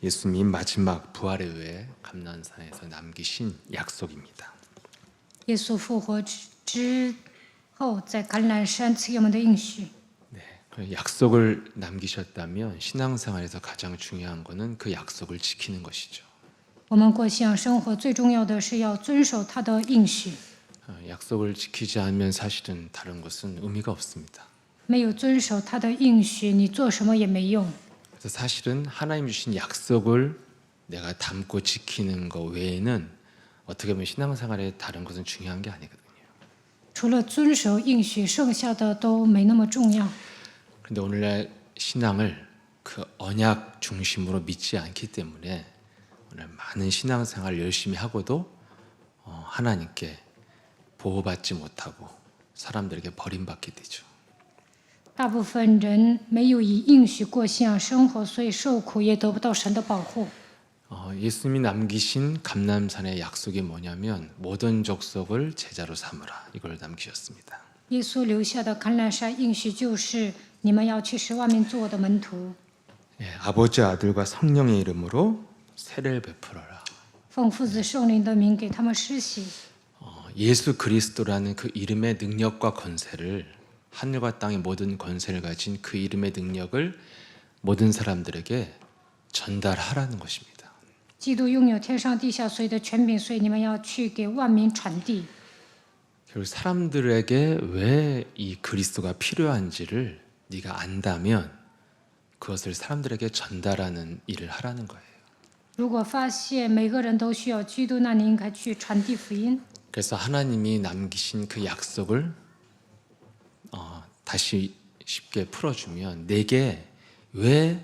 예수님 마지막 부활에 의해 감난산에서 남기신 약속입니다. 耶稣复活之后，在橄榄山赐给我们的应许。 그 약속을 남기셨다면 신앙생활에서 가장 중요한 것은 그 약속을 지키는 것이죠. 我们过信仰生活最重要的是要遵守他的应许， 약속을 지키지 않으면 사실은 다른 것은 의미가 없습니다. 没有遵守他的应许，你做什么也没用。 그래서 사실은 하나님 주신 약속을 내가 담고 지키는 것 외에는 어떻게 보면 신앙생활에 다른 것은 중요한 게 아니거든요. 除了遵守应许，剩下的都没那么重要。 그런데 오늘날 신앙을 그 언약 중심으로 믿지 않기 때문에 오늘 많은 신앙생활을 열심히 하고도 하나님께 보호받지 못하고 사람들에게 버림받게 되죠. 大部分人没有以应许过信仰生活，所以受苦也得不到神的保护。 예수님이 남기신 감람산의 약속이 뭐냐면 모든 족속을 제자로 삼으라 이걸 남기셨습니다. 耶稣留下的橄榄山应许就是你们要去使万民做我的门徒， 아버지 아들과 성령의 이름으로 세례를 베풀어라. 奉父子圣灵的名给他们施洗。 예수 그리스도라는 그 이름의 능력과 권세를 하늘과 땅의 모든 권세를 가진 그 이름의 능력을 모든 사람들에게 전달하라는 것입니다. 基督拥有天上地下所有的权柄，所以你们要去给万民传递。 결국 사람들에게 왜 이 그리스도가 필요한지를 네가 안다면 그것을 사람들에게 전달하는 일을 하라는 거예요. 如果发现每个人都需要基督，那你应该去传递福音。 그래서 하나님이 남기신 그 약속을 다시 쉽게 풀어주면 내게 왜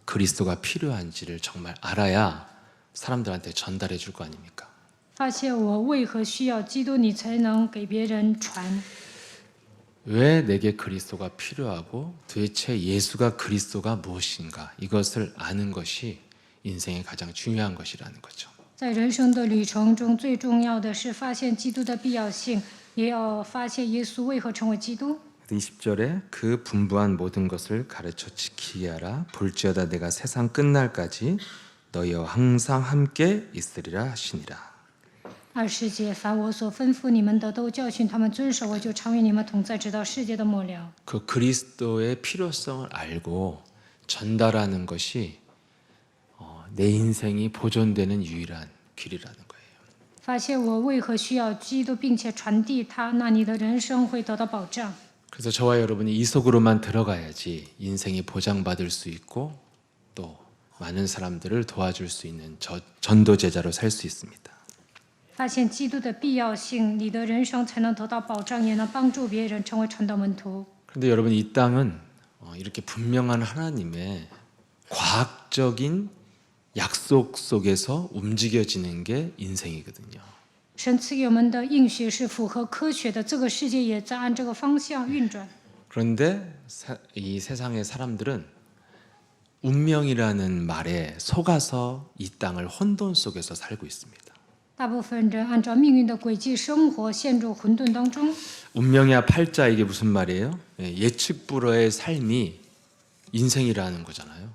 그리스도가 필요한지를 정말 알아야 사람들한테 전달해 줄 거 아닙니까? 发现我为何需要基督，你才能给别人传。 왜 내게 그리스도가 필요하고 도대체 예수가 그리스도가 무엇인가 이것을 아는 것이 인생의 가장 중요한 것이라는 거죠. 在人生的旅程中，最重要的是发现基督的必要性，也要发现耶稣为何成为基督。 20절에 그 분부한 모든 것을 가르쳐 지키게 하라. 볼지어다 내가 세상 끝날까지 너희와 항상 함께 있으리라 하시니라. 20节，凡我所吩咐你们的，都教训他们遵守，我就常与你们同在，直到世界的末了。 그 그리스도의 필요성을 알고 전달하는 것이 내 인생이 보존되는 유일한 길이라는 거예요. 发现我为何需要基督，并且传递他，那你的人生会得到保障。 그래서 저와 여러분이 이 속으로만 들어가야지 인생이 보장받을 수 있고 또 많은 사람들을 도와줄 수 있는 전도 제자로 살 수 있습니다. 发现基督的必要性，你的人生才能得到保障，也能帮助别人成为传道门徒。 그런데 여러분 이 땅은 이렇게 분명한 하나님의 과학적인 약속 속에서 움직여지는 게 인생이거든요. 神赐给我们的应许是符合科学的，这个世界也在按这个方向运转。 그런데 이 세상의 사람들은 운명이라는 말에 속아서 이 땅을 혼돈 속에서 살고 있습니다. 大部分人按照命运的轨迹生活，陷入混沌当中。 운명이야 팔자 이게 무슨 말이에요? 예측 불허의 삶이 인생이라는 거잖아요.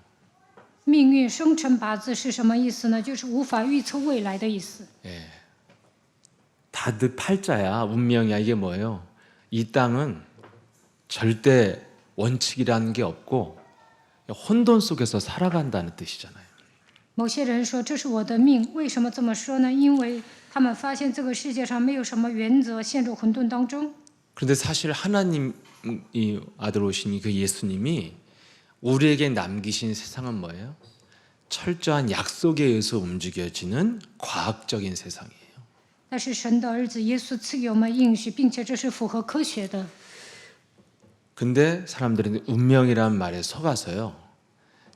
命运生辰八字是什么意思呢？就是无法预测未来的意思。 다들 팔자야 운명이야 이게 뭐예요? 이 땅은 절대 원칙이라는 게 없고 혼돈 속에서 살아간다는 뜻이잖아요. 某些人说这是我的命，为什么这么说呢？因为他们发现这个世界上没有什么原则，陷入混沌当中。 그런데 사실 하나님이 아들 오신 그 예수님이 우리에게 남기신 세상은 뭐예요? 철저한 약속에 의해서 움직여지는 과학적인 세상이에요. 但是神的儿子耶稣赐给我们应许，并且这是符合科学的。 근데 사람들은 운명이라는 말에 속아서요.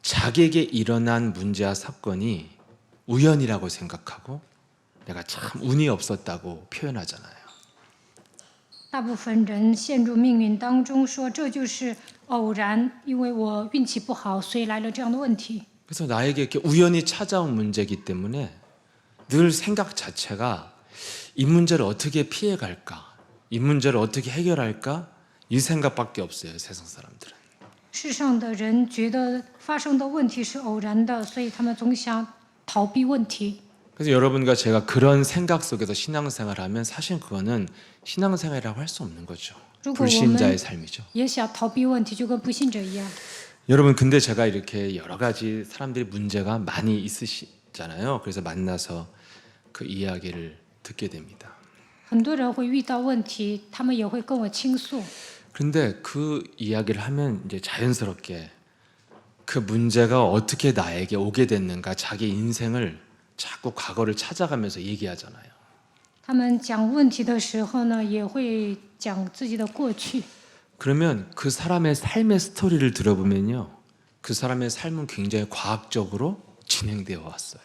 자기에게 일어난 문제와 사건이 우연이라고 생각하고 내가 참 운이 없었다고 표현하잖아요. 大部分人陷入命运当中，说这就是偶然，因为我运气不好，所以来了这样的问题。 그래서 나에게 이렇게 우연히 찾아온 문제이기 때문에 늘 생각 자체가 이 문제를 어떻게 피해갈까? 이 문제를 어떻게 해결할까? 이 생각밖에 없어요, 세상 사람들은. 世上的人觉得发生的问题是偶然的，所以他们总想逃避问题。 그래서 여러분과 제가 그런 생각 속에서 신앙생활하면 사실 그거는 신앙생활이라고 할 수 없는 거죠. 如果我们 불신자의 삶이죠. 也想逃避问题，就跟不信者一样。 여러분 근데 제가 이렇게 여러 가지 사람들이 문제가 많이 있으시잖아요. 그래서 만나서 그 이야기를 듣게 됩니다. 很多人会遇到问题，他们也会跟我倾诉。 그런데 그 이야기를 하면 이제 자연스럽게 그 문제가 어떻게 나에게 오게 됐는가 자기 인생을 자꾸 과거를 찾아가면서 얘기하잖아요. 他们讲问题的时候呢，也会讲自己的过去。 그러면 그 사람의 삶의 스토리를 들어보면요. 그 사람의 삶은 굉장히 과학적으로 진행되어 왔어요.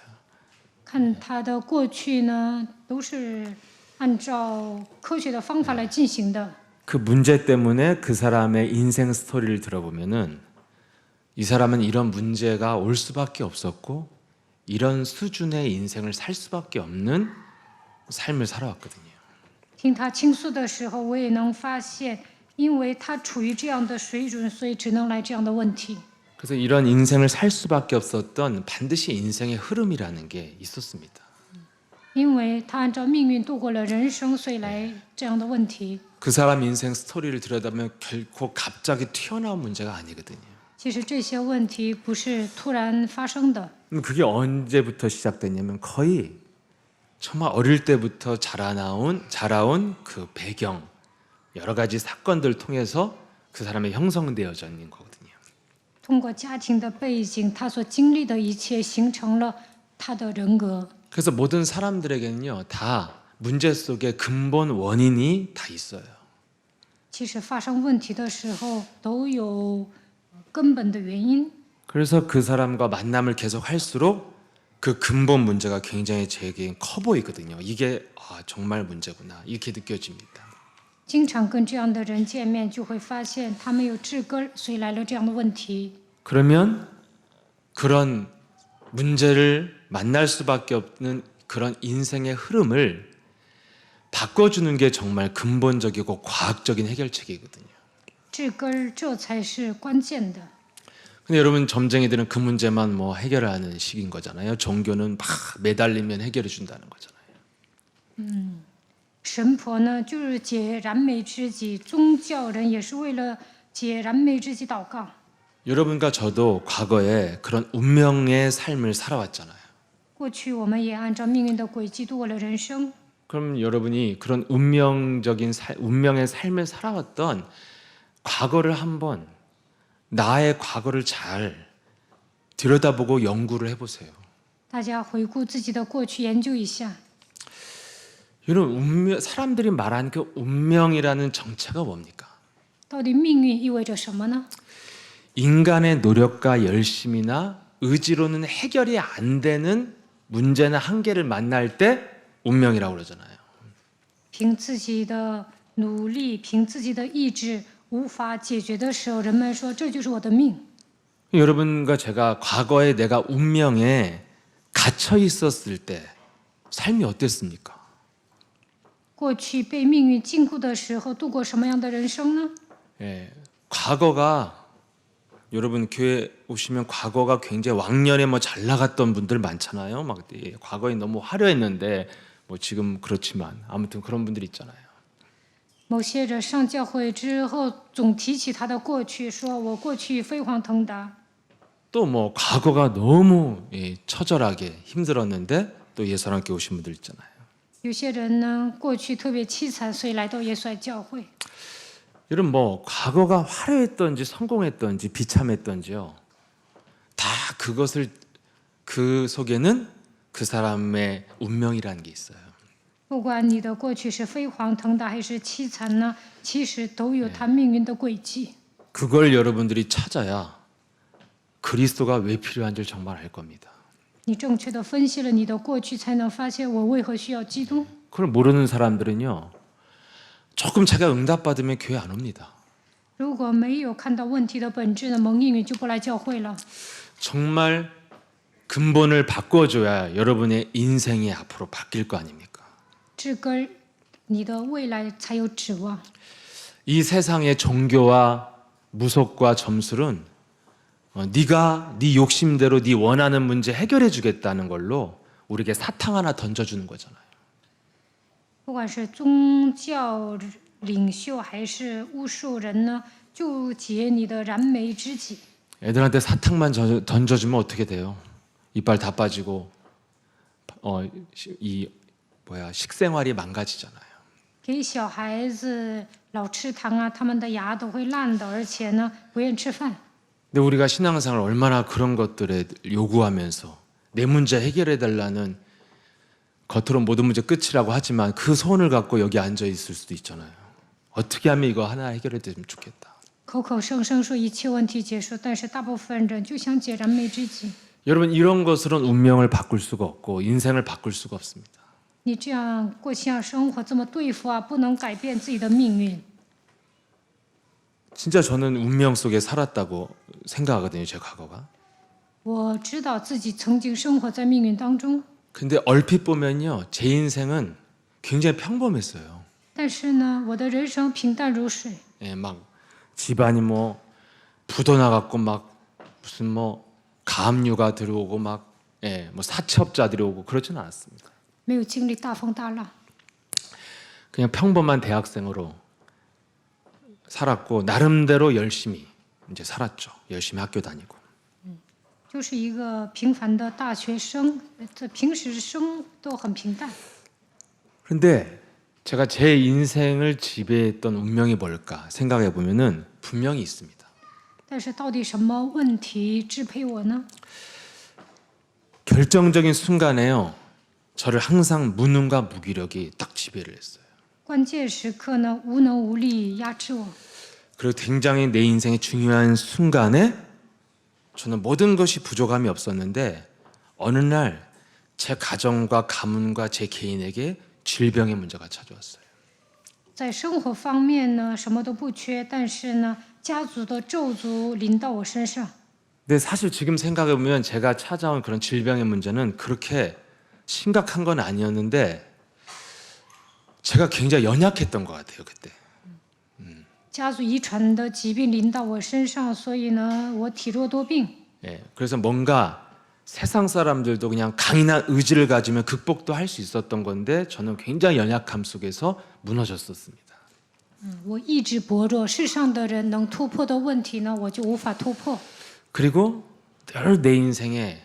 看他的过去呢，都是按照科学的方法来进行的。 그 문제 때문에 그 사람의 인생 스토리를 들어보면은 이 사람은 이런 문제가 올 수밖에 없었고 이런 수준의 인생을 살 수밖에 없는 삶을 살아왔거든요. 听他倾诉的时候，我也能发现，因为他处于这样的水准，所以只能来这样的问题。 그래서 이런 인생을 살 수밖에 없었던 반드시 인생의 흐름이라는 게 있었습니다. 因为他按照命运度过了人生，所以来这样的问题。 그 사람 인생 스토리를 들여다보면 결코 갑자기 튀어나온 문제가 아니거든요. 其实这些问题不是突然发生的， 그럼 그게 언제부터 시작됐냐면 거의 정말 어릴 때부터 자라온 그 배경 여러 가지 사건들 통해서 그 사람이 형성되어져 있는 거거든요. 通过家庭的背景，他所经历的一切形成了他的人格。 그래서 모든 사람들에게는요 다 문제 속에 근본 원인이 다 있어요. 其实发生问题的时候都有根本的原因， 그래서 그 사람과 만남을 계속 할수록 그 근본 문제가 굉장히 제게 커 보이거든요. 이게 정말 문제구나 이렇게 느껴집니다. 经常跟这样的人见面，就会发现他没有治根，所以来了这样的问题。 그러면 그런 문제를 만날 수밖에 없는 그런 인생의 흐름을 바꿔주는 게 정말 근본적이고 과학적인 해결책이거든요. 治根这才是关键的。 근데 여러분 점쟁이들은 그 문제만 뭐 해결하는 식인 거잖아요. 종교는 막 매달리면 해결해 준다는 거잖아요. 神婆呢，就是解燃眉之急；宗教人也是为了解燃眉之急祷告。 여러분과 저도 과거에 그런 운명의 삶을 살아왔잖아요. 过去我们也按照命运的轨迹度过了人生。 그럼 여러분이 그런 운명의 삶을 살아왔던 과거를 한번 나의 과거를 잘 들여다보고 연구를 해보세요. 大家回顾自己的过去，研究一下， 여러분 사람들이 말하는 그 운명이라는 정체가 뭡니까? 到底命运意味着什么呢？ 인간의 노력과 열심이나 의지로는 해결이 안 되는 문제나 한계를 만날 때 운명이라고 그러잖아요. 凭自己的努力，凭自己的意志无法解决的时候，人们说这就是我的命。 여러분과 제가 과거에 내가 운명에 갇혀 있었을 때 삶이 어땠습니까? 过去被命运禁锢的时候，度过什么样的人生呢？ 예, 과거가 여러분 교회 오시면 과거가 굉장히 왕년에 뭐 잘 나갔던 분들 많잖아요. 막 과거에 너무 화려했는데 뭐 지금 그렇지만 아무튼 그런 분들 있잖아요. 某些人上教会之后，总提起他的过去，说我过去飞黄腾达。 또 뭐 과거가 너무 처절하게 힘들었는데 또 예수님께 오신 분들 있잖아요. 有些人呢，过去特别凄惨，所以来到耶稣爱教会。 여러분 뭐 과거가 화려했던지 성공했던지 비참했던지요. 다 그것을 그 속에는 그 사람의 운명이라는 게 있어요. 不管你的过去是飞黄腾达还是凄惨呢，其实都有他命运的轨迹。 그걸 여러분들이 찾아야 그리스도가 왜 필요한지 정말 알 겁니다. 你正确的分析了你的过去，才能发现我为何需要基督。 그걸 모르는 사람들은요. 조금 자기가 응답받으면 교회 안 옵니다. 如果没有看到问题的本质呢，蒙应允就不来教会了。 정말 근본을 바꿔줘야 여러분의 인생이 앞으로 바뀔 거 아닙니까? 治根，你的未来才有指望。 이 세상의 종교와 무속과 점술은 네가 네 욕심대로 네 원하는 문제 해결해 주겠다는 걸로 우리에게 사탕 하나 던져주는 거잖아요. 不管是宗教领袖还是巫术人呢，就解你的燃眉之急。 애들한테 사탕만 던져주면 어떻게 돼요? 이빨 다 빠지고 식생활이 망가지잖아요. 给小孩子老吃糖啊，他们的牙都会烂的，而且呢不愿吃饭。 근데 우리가 신앙생활 얼마나 그런 것들에 요구하면서 내 문제 해결해 달라는 겉으로 모든 문제 끝이라고 하지만 그 소원을 갖고 여기 앉아 있을 수도 있잖아요. 어떻게 하면 이거 하나 해결해 되면 좋겠다. 口口声声说一切问题结束，但是大部分人就想解燃眉之急。 여러분 이런 것으로는 운명을 바꿀 수가 없고 인생을 바꿀 수가 없습니다. 你这样过信仰生活，这么对付啊，不能改变自己的命运。 진짜 저는 운명 속에 살았다고 생각하거든요. 제 과거가. 我知道自己曾经生活在命运当中， 근데 얼핏 보면요. 제 인생은 굉장히 평범했어요. 但是呢，我的人生平淡如水。 예, 막 집안이 뭐 부도 나갔고 막 무슨 뭐 가압류가 들어오고 막 뭐 사채업자들이 오고 그러지는 않았습니다. 没有经历大风大浪， 그냥 평범한 대학생으로 살았고 나름대로 열심히 이제 살았죠. 열심히 학교 다니고. 就是一个平凡的大学生，这平时生都很平淡。 그런데 제가 제 인생을 지배했던 운명이 뭘까 생각해 보면은 분명히 있습니다. 但是到底什么问题支配我呢？ 결정적인 순간에요. 저를 항상 무능과 무기력이 딱 지배를 했어요. 关键时刻呢，无能无力压制我。 그리고 굉장히 내 인생의 중요한 순간에 저는 모든 것이 부족함이 없었는데 어느 날 제 가정과 가문과 제 개인에게 질병의 문제가 찾아왔어요. 在生活方面呢，什么都不缺，但是呢，家族的咒诅临到我身上。 근데 사실 지금 생각해 보면 제가 찾아온 그런 질병의 문제는 그렇게 심각한 건 아니었는데 제가 굉장히 연약했던 것 같아요 그때. 家族遗传的疾病临到我身上，所以呢，我体弱多病。 예, 그래서 뭔가 세상 사람들도 그냥 강인한 의지를 가지면 극복도 할 수 있었던 건데 저는 굉장히 연약함 속에서 무너졌었습니다. 我意志薄弱，世上的人能突破的问题呢，我就无法突破。 그리고 늘 내 인생에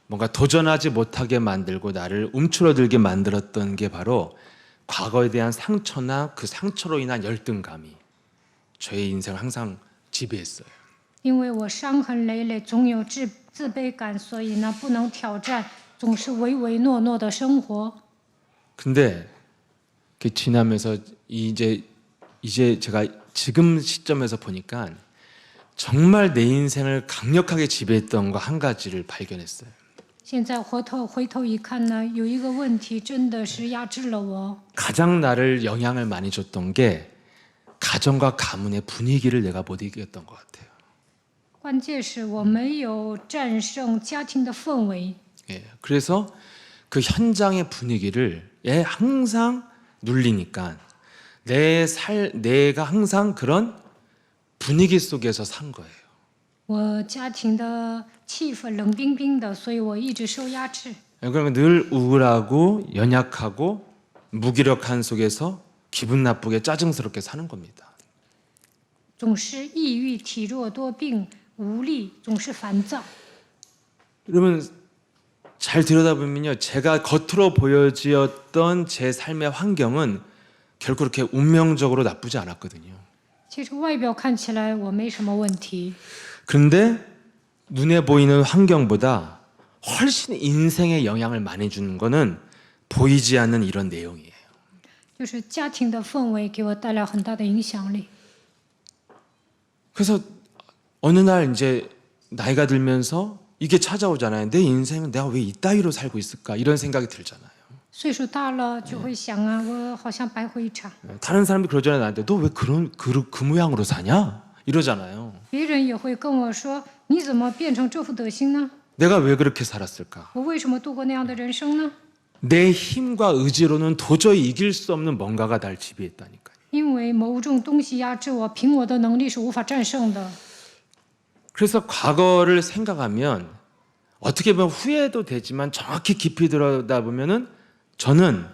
뭔가 도전하지 못하게 만들고 나를 움츠러들게 만들었던 게 바로 과거에 대한 상처나 그 상처로 인한 열등감이 저의 인생을 항상 지배했어요. 因为我伤痕累累，总有自卑感，所以呢，不能挑战，总是唯唯诺诺的生活。 근데 그 지나면서 이제 제가 지금 시점에서 보니까 정말 내 인생을 강력하게 지배했던 거 한 가지를 발견했어요. 现在回头一看呢，有一个问题真的是压制了我。 가장 나를 영향을 많이 줬던 게 가정과 가문의 분위기를 내가 못 이겼던 것 같아요. 关键是我没有战胜家庭的氛围， 예, 그래서 그 현장의 분위기를 항상 눌리니까 내가 항상 그런 분위기 속에서 산 거예요. 我家庭的气氛冷冰冰的，所以我一直受压制。 그러면 늘 우울하고 연약하고 무기력한 속에서 기분 나쁘게 짜증스럽게 사는 겁니다. 总是抑郁、体弱多病、无力，总是烦躁。 여러분 잘 들여다보면요, 제가 겉으로 보여지었던 제 삶의 환경은 결코 그렇게 운명적으로 나쁘지 않았거든요. 其实外表看起来我没什么问题， 그런데 눈에 보이는 환경보다 훨씬 인생에 영향을 많이 주는 거는 보이지 않는 이런 내용이에요. 就是家庭的氛围给我带来很大的影响力。 그래서 어느 날 이제 나이가 들면서 이게 찾아오잖아요. 내 인생은 내가 왜 이따위로 살고 있을까 이런 생각이 들잖아요. 岁数大了就会想啊，我好像白活一场。 다른 사람들이 그러잖아요. 나한테 너 왜 그 모양으로 사냐 이러잖아요. 别人也会跟我说，你怎么变成这副德行呢？ 내가 왜 그렇게 살았을까? 我为什么度过那样的人生呢？ 내 힘과 의지로는 도저히 이길 수 없는 뭔가가 날 지배했다니까요. 因为某种东西压制我，凭我的能力是无法战胜的。 그래서 과거를 생각하면 어떻게 보면 후회도 되지만 정확히 깊이 들여다보면은 저는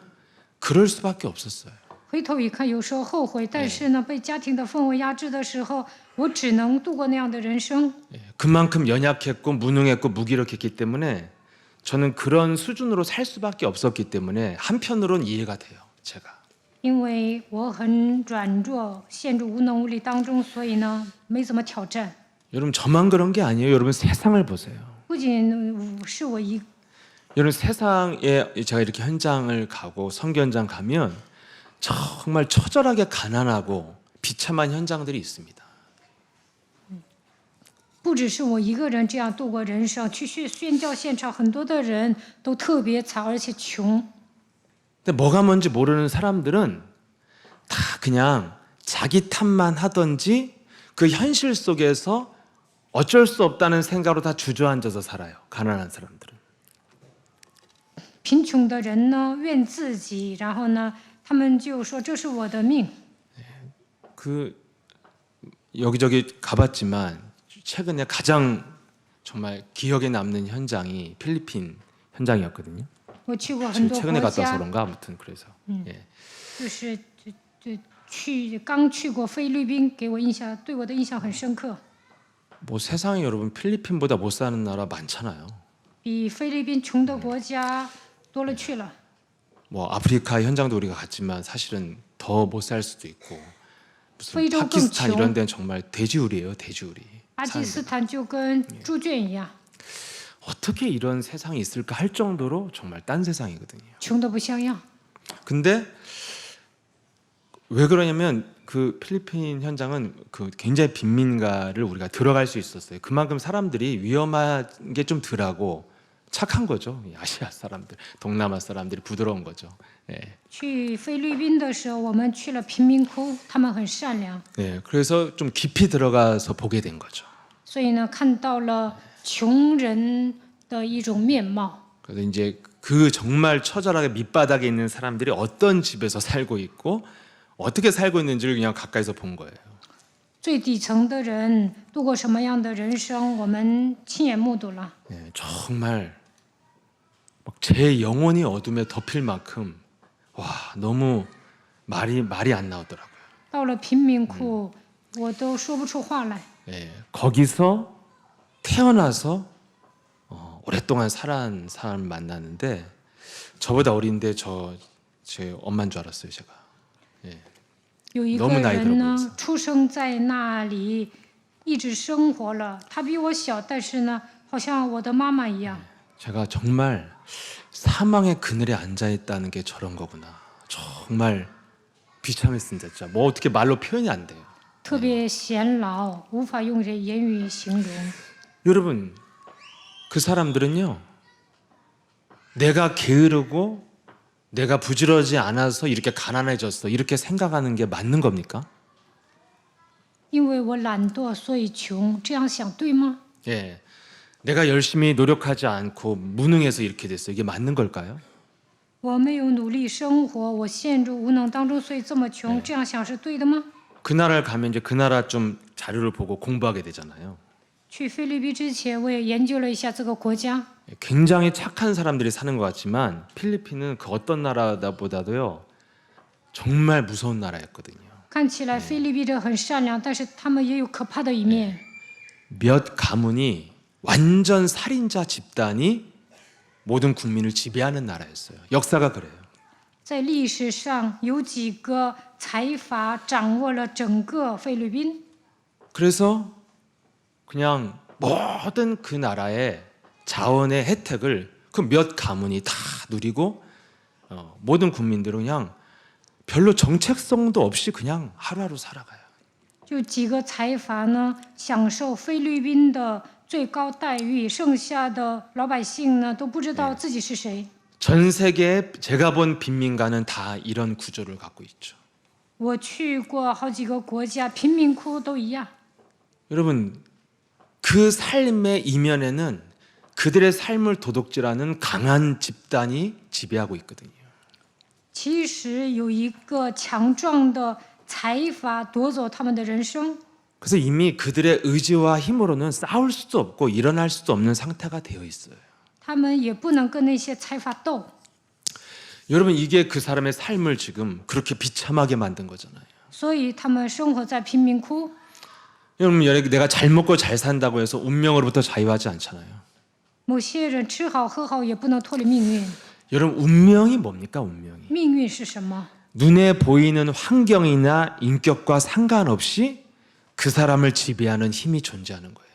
그럴 수밖에 없었어요. 回头一看，有时候后悔，但是呢，被家庭的氛围压制的时候，我只能度过那样的人生。 그만큼 연약했고 무능했고 무기력했기 때문에 저는 그런 수준으로 살 수밖에 없었기 때문에 한편으론 이해가 돼요. 제가. 因为我很软弱，陷入无能无力当中，所以呢，没怎么挑战。 여러분 저만 그런 게 아니에요. 여러분 세상을 보세요. 不仅是我一， 여러분 세상에 제가 이렇게 현장을 가고 선교 현장 가면 정말 처절하게 가난하고 비참한 현장들이 있습니다. 不只是我一个人这样度过人生。去宣教现场，很多的人都特别惨，而且穷。 근데 뭐가 뭔지 모르는 사람들은 다 그냥 자기 탓만 하던지 그 현실 속에서 어쩔 수 없다는 생각으로 다 주저앉아서 살아요. 가난한 사람들은. 贫穷的人呢，怨自己，然后呢，他们就说这是我的命。 그 여기저기 가봤지만 최근에 가장 정말 기억에 남는 현장이 필리핀 현장이었거든요. 我去过很多 최근에 国 갔다 와서 家， 그런가 아무튼 그래서 예. 就是刚去过菲律宾，给我印象对我的印象很深刻。 뭐 세상에 여러분 필리핀보다 못 사는 나라 많잖아요. 比菲律宾穷的国家多了去了。 뭐 아프리카 현장도 우리가 갔지만 사실은 더 못 살 수도 있고 무슨非洲更 파키스탄 穷。 이런 데는 정말 돼지우리예요, 돼지우리. 巴基斯坦就跟猪圈一样， 어떻게 이런 세상이 있을까 할 정도로 정말 딴 세상이거든요. 穷的不像样。 근데 왜 그러냐면 그 필리핀 현장은 그 굉장히 빈민가를 우리가 들어갈 수 있었어요. 그만큼 사람들이 위험한 게 좀 덜하고 착한 거죠. 이 아시아 사람들, 동남아 사람들이 부드러운 거죠. 예. 去菲律宾的时候，我们去了贫民窟，他们很善良， 예, 그래서 좀 깊이 들어가서 보게 된 거죠. 所以呢，看到了穷人的一种面貌。 그래서 이제 그 정말 처절하게 밑바닥에 있는 사람들이 어떤 집에서 살고 있고 어떻게 살고 있는지를 그냥 가까이서 본 거예요. 最底层的人度过什么样的人生，我们亲眼目睹了。 예, 정말 막 제 영혼이 어둠에 덮일 만큼 와 너무 말이 안 나오더라고요. 到了贫民窟，我都说不出话来。 예, 거기서 태어나서 오랫동안 살아온 사람 만나는데 저보다 어린데 제 엄마인 줄 알았어요 제가. 예. 有一个 너무나이들어 人呢 보였어요 ，出生在那里，一直生活了。他比我小，但是呢，好像我的妈妈一样。 제가 정말 사망의 그늘에 앉아 있다는 게 저런 거구나. 정말 비참했습니다. 진짜 뭐 어떻게 말로 표현이 안 돼요. 特别显老，无法用这言语形容。 여러분 그 사람들은요 내가 게으르고 내가 부지런하지 않아서 이렇게 가난해졌어 이렇게 생각하는 게 맞는 겁니까? 因为我懒惰，所以穷，这样想对吗？ 예, 내가 열심히 노력하지 않고 무능해서 이렇게 됐어 이게 맞는 걸까요? 我没有努力生活，我陷入无能当中，所以这么穷，这样想是对的吗？ 그 나라를 가면 이제 그 나라 좀 자료를 보고 공부하게 되잖아요. 去菲律宾之前，我也研究了一下这个国家。 굉장히 착한 사람들이 사는 것 같지만 필리핀은 그 어떤 나라보다도요 정말 무서운 나라였거든요. 看起来菲律宾人很善良，但是他们也有可怕的一面。 몇 가문이 완전 살인자 집단이 모든 국민을 지배하는 나라였어요. 역사가 그래요. 在历史上，有几个财阀掌握了整个菲律宾， 그래서 그냥 모든 그 나라의 자원의 혜택을 그 몇 가문이 다 누리고 모든 국민들은 그냥 별로 정체성도 없이 그냥 하루하루 살아가요. 就几个财阀呢，享受菲律宾的最高待遇，剩下的老百姓呢都不知道自己是谁。 전 세계에 제가 본 빈민가는 다 이런 구조를 갖고 있죠. 我去过好几个国家，贫民窟都一样。 여러분 그 삶의 이면에는 그들의 삶을 도둑질하는 강한 집단이 지배하고 있거든요. 其实有一个强壮的财法夺走他们的人生， 그래서 이미 그들의 의지와 힘으로는 싸울 수도 없고 일어날 수도 없는 상태가 되어 있어요. 他们也不能跟那些财阀斗。 여러분 이게 그 사람의 삶을 지금 그렇게 비참하게 만든 거잖아요. 所以他们生活在贫民窟。 여러분 내가 잘 먹고 잘 산다고 해서 운명으로부터 자유하지 않잖아요. 某些人吃好喝好也不能脱离命运。 여러분 운명이 뭡니까 운명이? 命运是什么？ 눈에 보이는 환경이나 인격과 상관없이 그 사람을 지배하는 힘이 존재하는 거예요.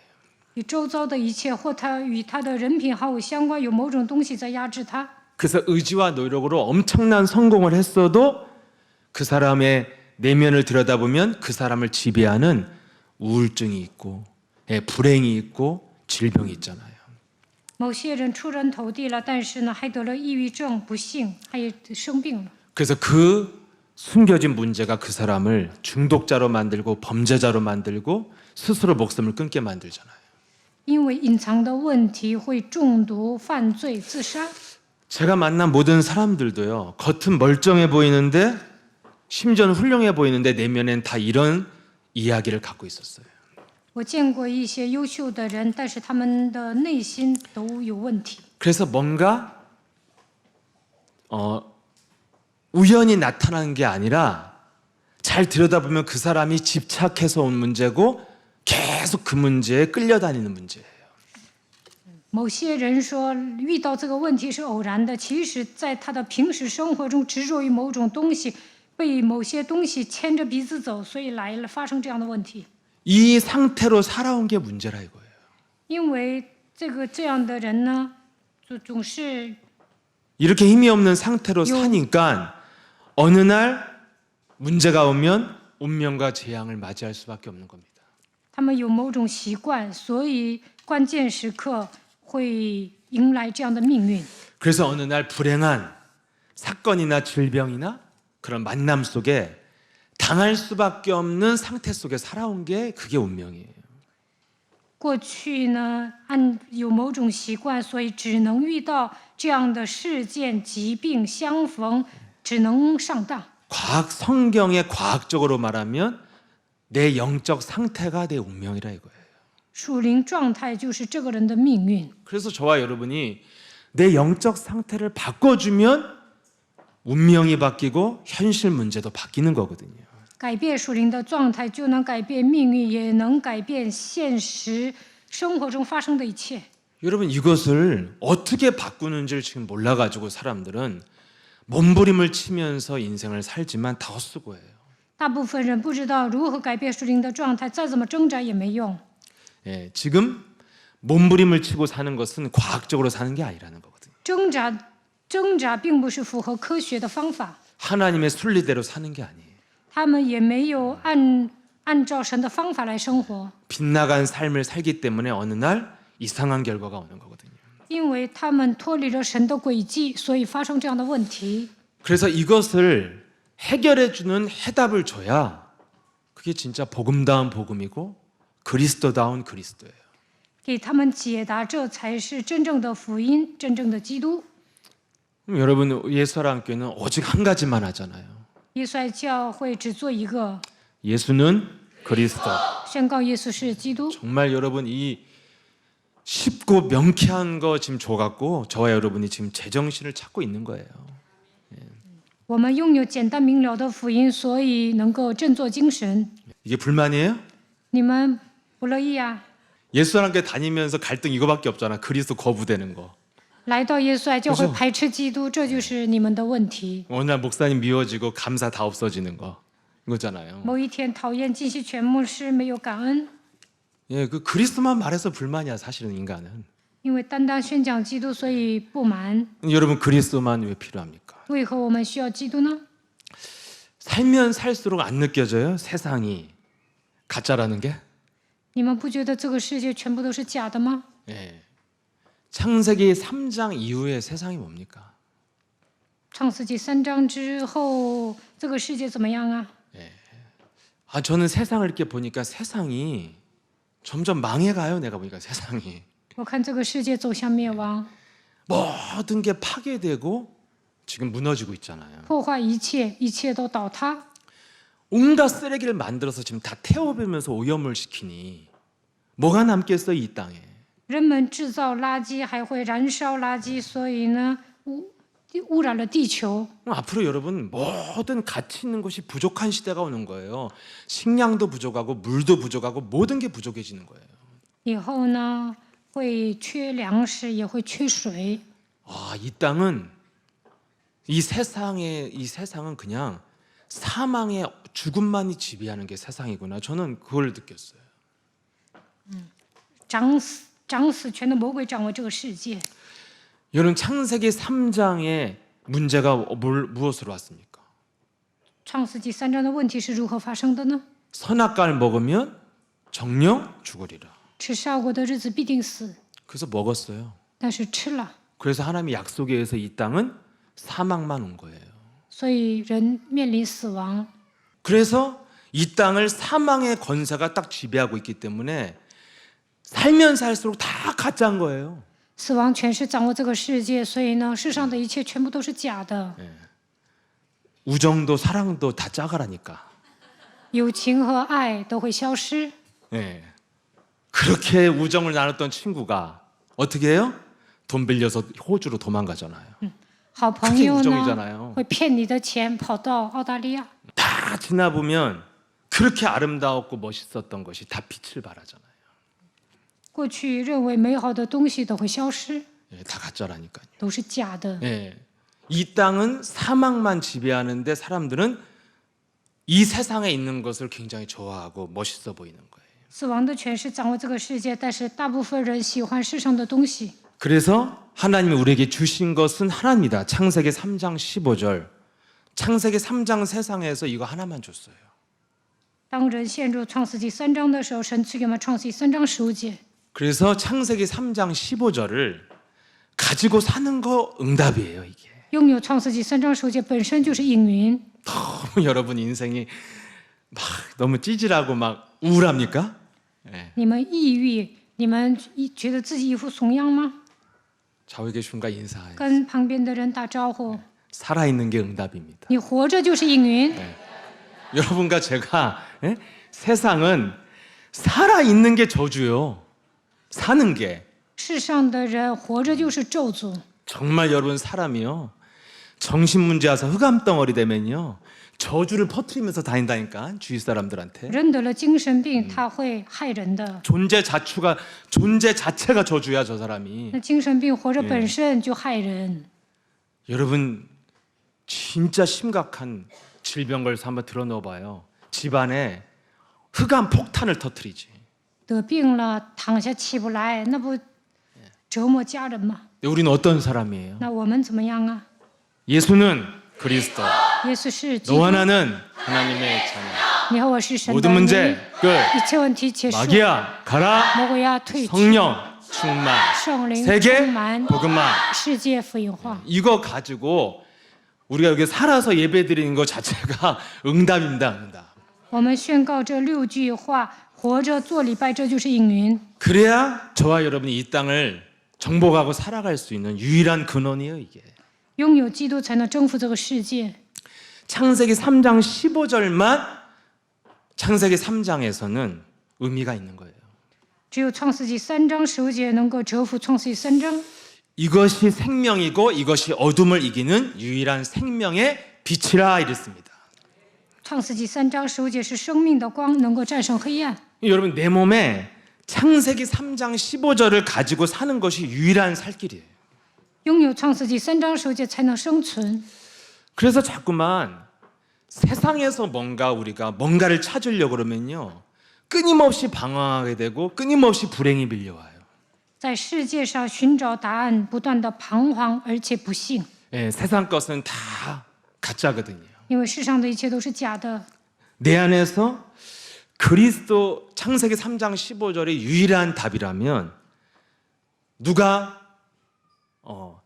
与周遭的一切或他与他的人品毫无相关，有某种东西在压制他。 그래서 의지와 노력으로 엄청난 성공을 했어도 그 사람의 내면을 들여다보면 그 사람을 지배하는 우울증이 있고 불행이 있고 질병이 있잖아요. 某些人出人头地了，但是呢，还得了抑郁症、不幸，还有生病了。 그래서 그 숨겨진 문제가 그 사람을 중독자로 만들고 범죄자로 만들고 스스로 목숨을 끊게 만들잖아요. 因为隐藏的问题会中毒、犯罪、自杀。 제가 만난 모든 사람들도요. 겉은 멀쩡해 보이는데 심지어는 훌륭해 보이는데 내면엔 다 이런 이야기를 갖고 있었어요. 我见过一些优秀的人，但是他们的内心都有问题。 그래서 뭔가 우연히 나타나는 게 아니라 잘 들여다보면 그 사람이 집착해서 온 문제고 계속 그 문제에 끌려다니는 문제예요. 某些人说遇到这个问题是偶然的，其实在他的平时生活中执着于某种东西，被某些东西牵着鼻子走，所以来了发生这样的问题。 이 상태로 살아온 게 문제라 이거예요. 因为这样的人呢，总是 이렇게 힘이 없는 상태로 사니까 어느 날 문제가 오면 운명과 재앙을 맞이할 수밖에 없는 겁니다. 他们有某种习惯，所以关键时刻会迎来这样的命运。 그래서 어느 날 불행한 사건이나 질병이나 그런 만남 속에 당할 수밖에 없는 상태 속에 살아온 게 그게 운명이에요. 过去呢，有某种习惯，所以只能遇到这样的事件、疾病相逢，只能上当。 성경의 과학적으로 말하면 내 영적 상태가 내 운명이라 이거예요. 属灵状态就是这个人的命运。 그래서 저와 여러분이 내 영적 상태를 바꿔주면 운명이 바뀌고 현실 문제도 바뀌는 거거든요. 改变属灵的状态，就能改变命运，也能改变现实生活中发生的一切。 여러분 이것을 어떻게 바꾸는지를 지금 몰라가지고 사람들은 몸부림을 치면서 인생을 살지만 다 헛수고예요. 大部分人不知道如何改变属灵的状态，再怎么挣扎也没用。 지금 몸부림을 치고 사는 것은 과학적으로 사는 게 아니라는 거거든요. 挣扎并不是符合科学的方法， 하나님의 순리대로 사는 게 아니에요. 他们也没有按照神的方法来生活， 빗나간 삶을 살기 때문에 어느 날 이상한 결과가 오는 거거든요. 因为他们脱离了神的轨迹，所以发生这样的问题。 그래서 이것을 해결해 주는 해답을 줘야 그게 진짜 복음다운 복음이고 그리스도다운 그리스도예요. 给他们解答，这才是真正的福音，真正的基督。 그럼 여러분 예수랑교회는 오직 한 가지만 하잖아요. 耶稣爱教会只做一个， 예수는 그리스도. 宣告耶稣是基督。 정말 여러분 이 쉽고 명쾌한 거 지금 줘갖고 저와 여러분이 지금 제정신을 찾고 있는 거예요. 我们拥有简单明了的福音，所以能够振作精神。 이게 불만이에요? 你们不乐意啊？ 예수랑교회 다니면서 갈등 이거밖에 없잖아. 그리스도 거부되는 거. 来到耶稣爱教会 그죠 排斥基督，这就是你们的问题。 어느 날 목사님 미워지고 감사 다 없어지는 거 이거잖아요. 某一天讨厌金希全牧师，没有感恩， 예, 그 그리스도만 말해서 불만이야 사실은 인간은. 因为单单宣讲基督，所以不满。 여러분 그리스도만 왜 필요합니까? 为何我们需要基督呢？ 살면 살수록 안 느껴져요? 세상이 가짜라는 게? 你们不觉得这个世界全部都是假的吗？ 예. 창세기 3장 이후의 세상이 뭡니까? 创世纪3章之后，这个世界怎么样啊？ 저는 세상을 이렇게 보니까 세상이 점점 망해가요. 내가 보니까 세상이 我看这个世界走向灭亡， 모든 게 파괴되고 지금 무너지고 있잖아요. 破坏一切，一切都倒塌。 온갖 쓰레기를 만들어서 지금 다 태워버리면서 오염을 시키니 뭐가 남겠어 이 땅에. 人们制造垃圾，还会燃烧垃圾，所以呢，污染了地球。 앞으로 여러분 모든 가치 있는 것이 부족한 시대가 오는 거예요. 식량도 부족하고 물도 부족하고 모든 게 부족해지는 거예요. 以后呢，会缺粮食，也会缺水。 이 땅은 이 세상은 그냥 사망의 죽음만이 지배하는 게 세상이구나. 저는 그걸 느꼈어요. 掌死权的魔鬼掌握这个世界。 여러분 창세기 3장의 문제가 무엇으로 왔습니까? 创世纪3章的问题是如何发生的呢？ 선악과를 먹으면 정령 죽으리라. 吃善果的日子必定死， 그래서 먹었어요. 但是吃了， 그래서 하나님의 약속에 의해서 이 땅은 사망만 온 거예요. 所以人面临死亡。 그래서 이 땅을 사망의 권세가 딱 지배하고 있기 때문에 살면 살수록 다 가짜인 거예요. 死亡权势掌握这个世界，所以呢，世上的一切全部都是假的。 우정도 사랑도 다 짜가라니까. 友情和爱都会消失。 예. 그렇게 우정을 나눴던 친구가 어떻게 해요? 돈 빌려서 호주로 도망가잖아요. 好朋 그게 友呢 우정이잖아요. 会骗你的钱，跑到澳大利亚。 다 지나보면 그렇게 아름다웠고 멋있었던 것이 다 빛을 발하잖아요. 过去认为美好的东西都会消失， 예, 다 가짜라니까요. 都是假的。 예. 이 땅은 사망만 지배하는데 사람들은 이 세상에 있는 것을 굉장히 좋아하고 멋있어 보이는 거예요. 死亡的权势掌握这个世界，但是大部分人喜欢世上的东西。 그래서 하나님이 우리에게 주신 것은 하나입니다. 창세기 3장 15절. 창세기 3장 세상에서 이거 하나만 줬어요. 当人陷入创世纪3章的时候，神赐给我们创世纪3章15节。 그래서 창세기 3장 15절을 가지고 사는 거 응답이에요, 이게. 拥有创世纪3章15节本身就是应允。 너무 여러분 인생이 막 너무 찌질하고 막 우울합니까? 예. 你们抑郁，你们觉得自己一副怂样吗？ 좌우에 계신 분과 인사해요. 跟旁边的人打招呼。 살아있는 게 응답입니다. 你活着就是应允。 여러분과 제가 예? 세상은 살아있는 게 저주요. 사는 게 世上的人活着就是咒诅。 정말 여러분 사람이요. 정신 문제 와서 흑암 덩어리 되면요. 저주를 퍼뜨리면서 다닌다니까 주위 사람들한테. 人得了精神病，他会害人的。 존재 자체가 저주야 저 사람이. 那精神病活着本身就害人。 여러분 진짜 심각한 질병 걸려서 한번 들어넣어봐요. 집안에 흑암 폭탄을 터뜨리지. 得病了躺下起不来，那不折磨家人吗？ 우리는 어떤 사람이에요? 那我们怎么样啊？ 예수는 그리스도. 耶稣是基督， 너와 나는 하나님의 자녀. 你和我是神的 모든 儿女。 문제 끝. 一切问题结束， 마귀야 가라. 魔鬼要退去， 성령 충만. 圣灵 세계 充满， 복음화. 世界福音化。 이거 가지고 우리가 여기 살아서 예배드리는 것 자체가 응답입니다. 응답. 我们宣告这6句话，活着做礼拜，这就是应允。 그래야 저와 여러분이 이 땅을 정복하고 살아갈 수 있는 유일한 근원이에요, 이게. 拥有基督才能征服这个世界。 창세기 3장 15절만 창세기 3장에서는 의미가 있는 거예요. 只有创世纪3章15节能够折服创世纪3章。 이것이 생명이고 이것이 어둠을 이기는 유일한 생명의 빛이라 이랬습니다. 创世纪3章15节是生命的光，能够战胜黑暗。 여러분 내 몸에 창세기 3장 15절을 가지고 사는 것이 유일한 살 길이에요. 拥有创世纪3章15节才能生存。 그래서 자꾸만 세상에서 우리가 뭔가를 찾으려고 그러면요. 끊임없이 방황하게 되고 끊임없이 불행이 밀려와요. 在世界上寻找答案，不断的彷徨，而且不幸， 예, 세상 것은 다 가짜거든요. 因为世上的一切都是假的。 내 안에서 그리스도 창세기 3장 15절이 유일한 답이라면 누가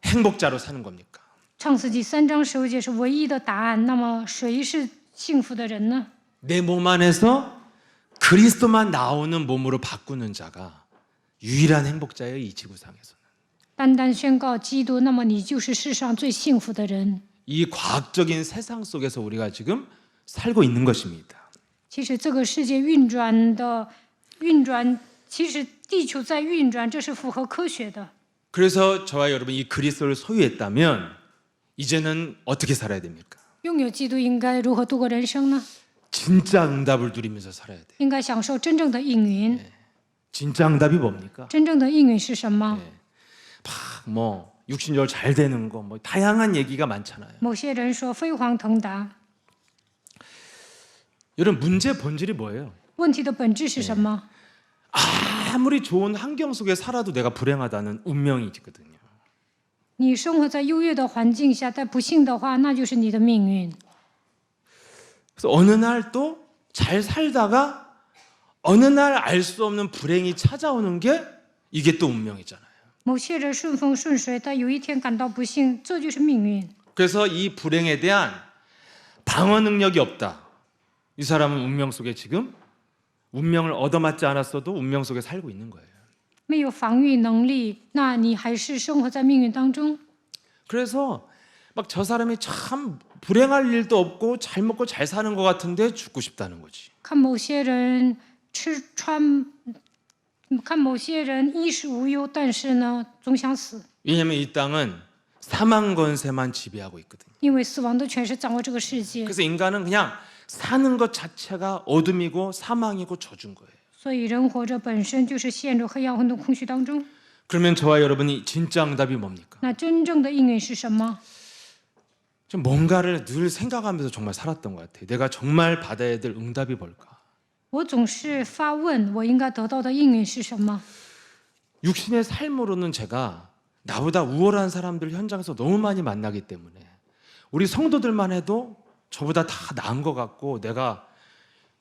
행복자로 사는 겁니까? 创世纪3章15节是唯一的答案，那么谁是幸福的人呢？ 내 몸 안에서 그리스도만 나오는 몸으로 바꾸는 자가 유일한 행복자예요, 이 지구상에서는. 单单宣告基督，那么你就是世上最幸福的人。 이 과학적인 세상 속에서 우리가 지금 살고 있는 것입니다. 其实这个世界其实地球在运转，这是符合科学的。 그래서 저와 여러분이 이 그리스도를 소유했다면 이제는 어떻게 살아야 됩니까? 拥有基督应该如何度过人生呢？ 진짜 응답을 누리면서 살아야 돼. 应该享受真正的应允。 진짜 응답이 뭡니까? 真正的应允是什么？ 뭐 육신적으로 잘 되는 거, 뭐 다양한 얘기가 많잖아요. 某些人说飞黄腾达， 여러분 문제 본질이 뭐예요? 问题的本质是什么？ 아무리 좋은 환경 속에 살아도 내가 불행하다는 운명이거든요. 你生活在优越的环境下，但不幸的话，那就是你的命运。 그래서 어느 날 또 잘 살다가 어느 날 알 수 없는 불행이 찾아오는 게 이게 또 운명이잖아요. 某些人顺风顺水，但有一天感到不幸，这就是命运。 그래서 이 불행에 대한 방어 능력이 없다. 이 사람은 운명 속에 지금 운명을 얻어맞지 않았어도 운명 속에 살고 있는 거예요. 没有防御能力，那你还是生活在命运当中。 그래서 막 저 사람이 참 불행할 일도 없고 잘 먹고 잘 사는 것 같은데 죽고 싶다는 거지. 看某些人吃穿，看某些人衣食无忧，但是呢，总想死， 왜냐하면 이 땅은 사망 권세만 지배하고 있거든요. 因为死亡的权势掌握这个世界， 그래서 인간은 그냥 사는 것 자체가 어둠이고 사망이고 저주인 거예요. 所以人活着本身就是陷入黑暗混沌空虚当中。 그러면 저와 여러분이 진짜 응답이 뭡니까? 那真正的应允是什么？ 좀 뭔가를 늘 생각하면서 정말 살았던 것 같아요. 내가 정말 받아야 될 응답이 뭘까? 我总是发问，我应该得到的应允是什么？ 육신의 삶으로는 제가 나보다 우월한 사람들 현장에서 너무 많이 만나기 때문에 우리 성도들만 해도 저보다 다 나은 것 같고 내가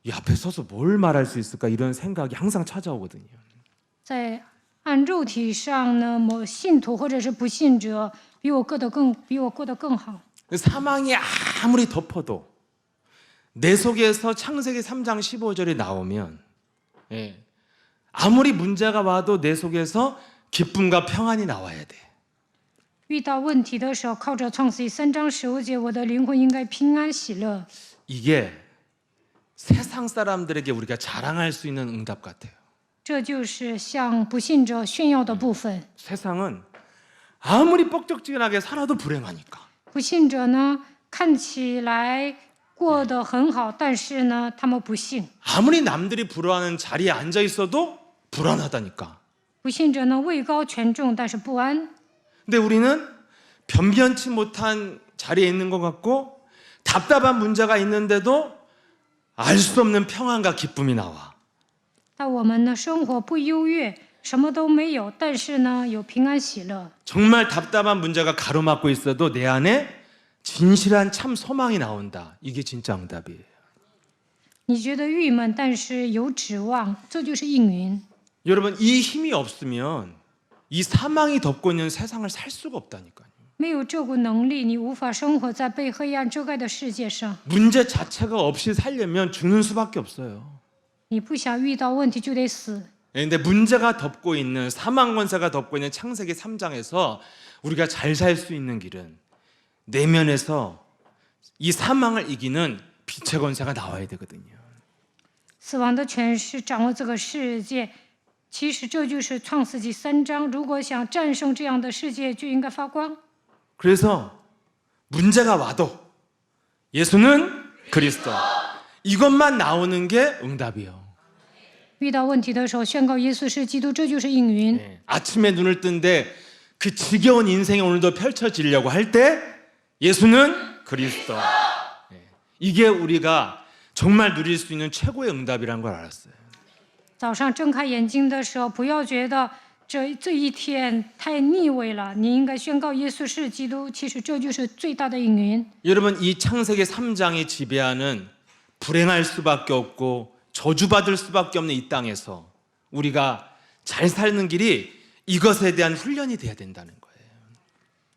이 앞에 서서 뭘 말할 수 있을까 이런 생각이 항상 찾아오거든요. 在按肉体上呢，某信徒或者是不信者比我过得更好。 사망이 아무리 덮어도 내 속에서 창세기 3장 15절이 나오면 아무리 문제가 와도 내 속에서 기쁨과 평안이 나와야 돼. 遇到问题的时候，靠着创世记3章15节，我的灵魂应该平安喜乐。 이게 세상 사람들에게 우리가 자랑할 수 있는 응답 같아요. 这就是向不信者炫耀的部分。 세상은 아무리 뻑적지근하게 살아도 불행하니까. 不信者呢，看起来过得很好，但是呢，他们不信。 아무리 남들이 부러워하는 자리에 앉아 있어도 불안하다니까. 不信者呢，位高权重，但是不安。 근데 우리는 변변치 못한 자리에 있는 것 같고 답답한 문제가 있는데도 알 수 없는 평안과 기쁨이 나와. 但我们呢，生活不优越，什么都没有，但是呢，有平安喜乐。 정말 답답한 문제가 가로막고 있어도 내 안에 진실한 참 소망이 나온다. 이게 진짜 응답이에요. 你觉得郁闷，但是有指望，这就是应允。 여러분 이 힘이 없으면 이 사망이 덮고 있는 세상을 살 수가 없다니까요. 没有这股能力，你无法生活在被黑暗遮盖的世界上。 문제 자체가 없이 살려면 죽는 수밖에 없어요. 你不想遇到问题就得死。 근데 문제가 덮고 있는 사망 권세가 덮고 있는 창세기 3장에서 우리가 잘 살 수 있는 길은 내면에서 이 사망을 이기는 빛의 권세가 나와야 되거든요. 死亡的权势掌握这个世界，其实这就是创世纪3章。如果想战胜这样的世界，就应该发光。 그래서 문제가 와도 예수는 그리스도 이것만 나오는 게 응답이에요. 遇到问题的时候，宣告耶稣是基督，这就是应允。 아침에 눈을 뜬데 그 지겨운 인생이 오늘도 펼쳐지려고 할 때 예수는 그리스도. 이게 우리가 정말 누릴 수 있는 최고의 응답이라는 걸 알았어요. 早上睁开眼睛的时候，不要觉得这一天太腻味了，你应该宣告耶稣是基督。其实这就是最大的应允。 여러분 이 창세기 3장이 지배하는 불행할 수밖에 없고 저주받을 수밖에 없는 이 땅에서 우리가 잘 사는 길이 이것에 대한 훈련이 돼야 된다는 거예요.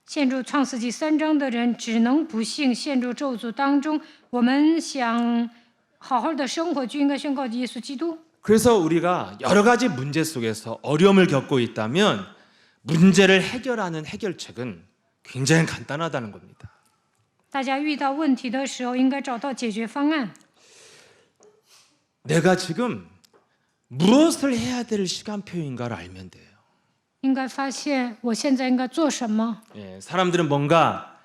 陷入创世纪3章的人只能不幸陷入咒诅当中。我们想好好的生活，就应该宣告耶稣基督。 그래서 우리가 여러 가지 문제 속에서 어려움을 겪고 있다면 문제를 해결하는 해결책은 굉장히 간단하다는 겁니다. 大家遇到问题的时候，应该找到解决方案。 내가 지금 무엇을 해야 될 시간표인가를 알면 돼요. 应该发现我现在应该做什么。 예, 사람들은 뭔가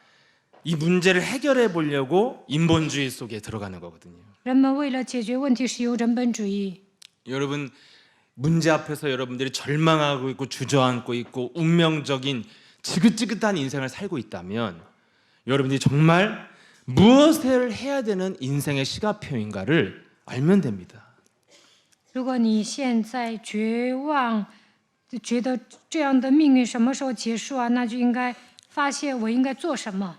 이 문제를 해결해 보려고 인본주의 속에 들어가는 거거든요. 人们为了解决问题是有人本主义。 여러분 문제 앞에서 여러분들이 절망하고 있고 주저앉고 있고 운명적인 지긋지긋한 인생을 살고 있다면 여러분들이 정말 무엇을 해야 되는 인생의 시간표인가를 알면 됩니다. 如果你现在绝望，觉得这样的命运什么时候结束啊？那就应该发现我应该做什么。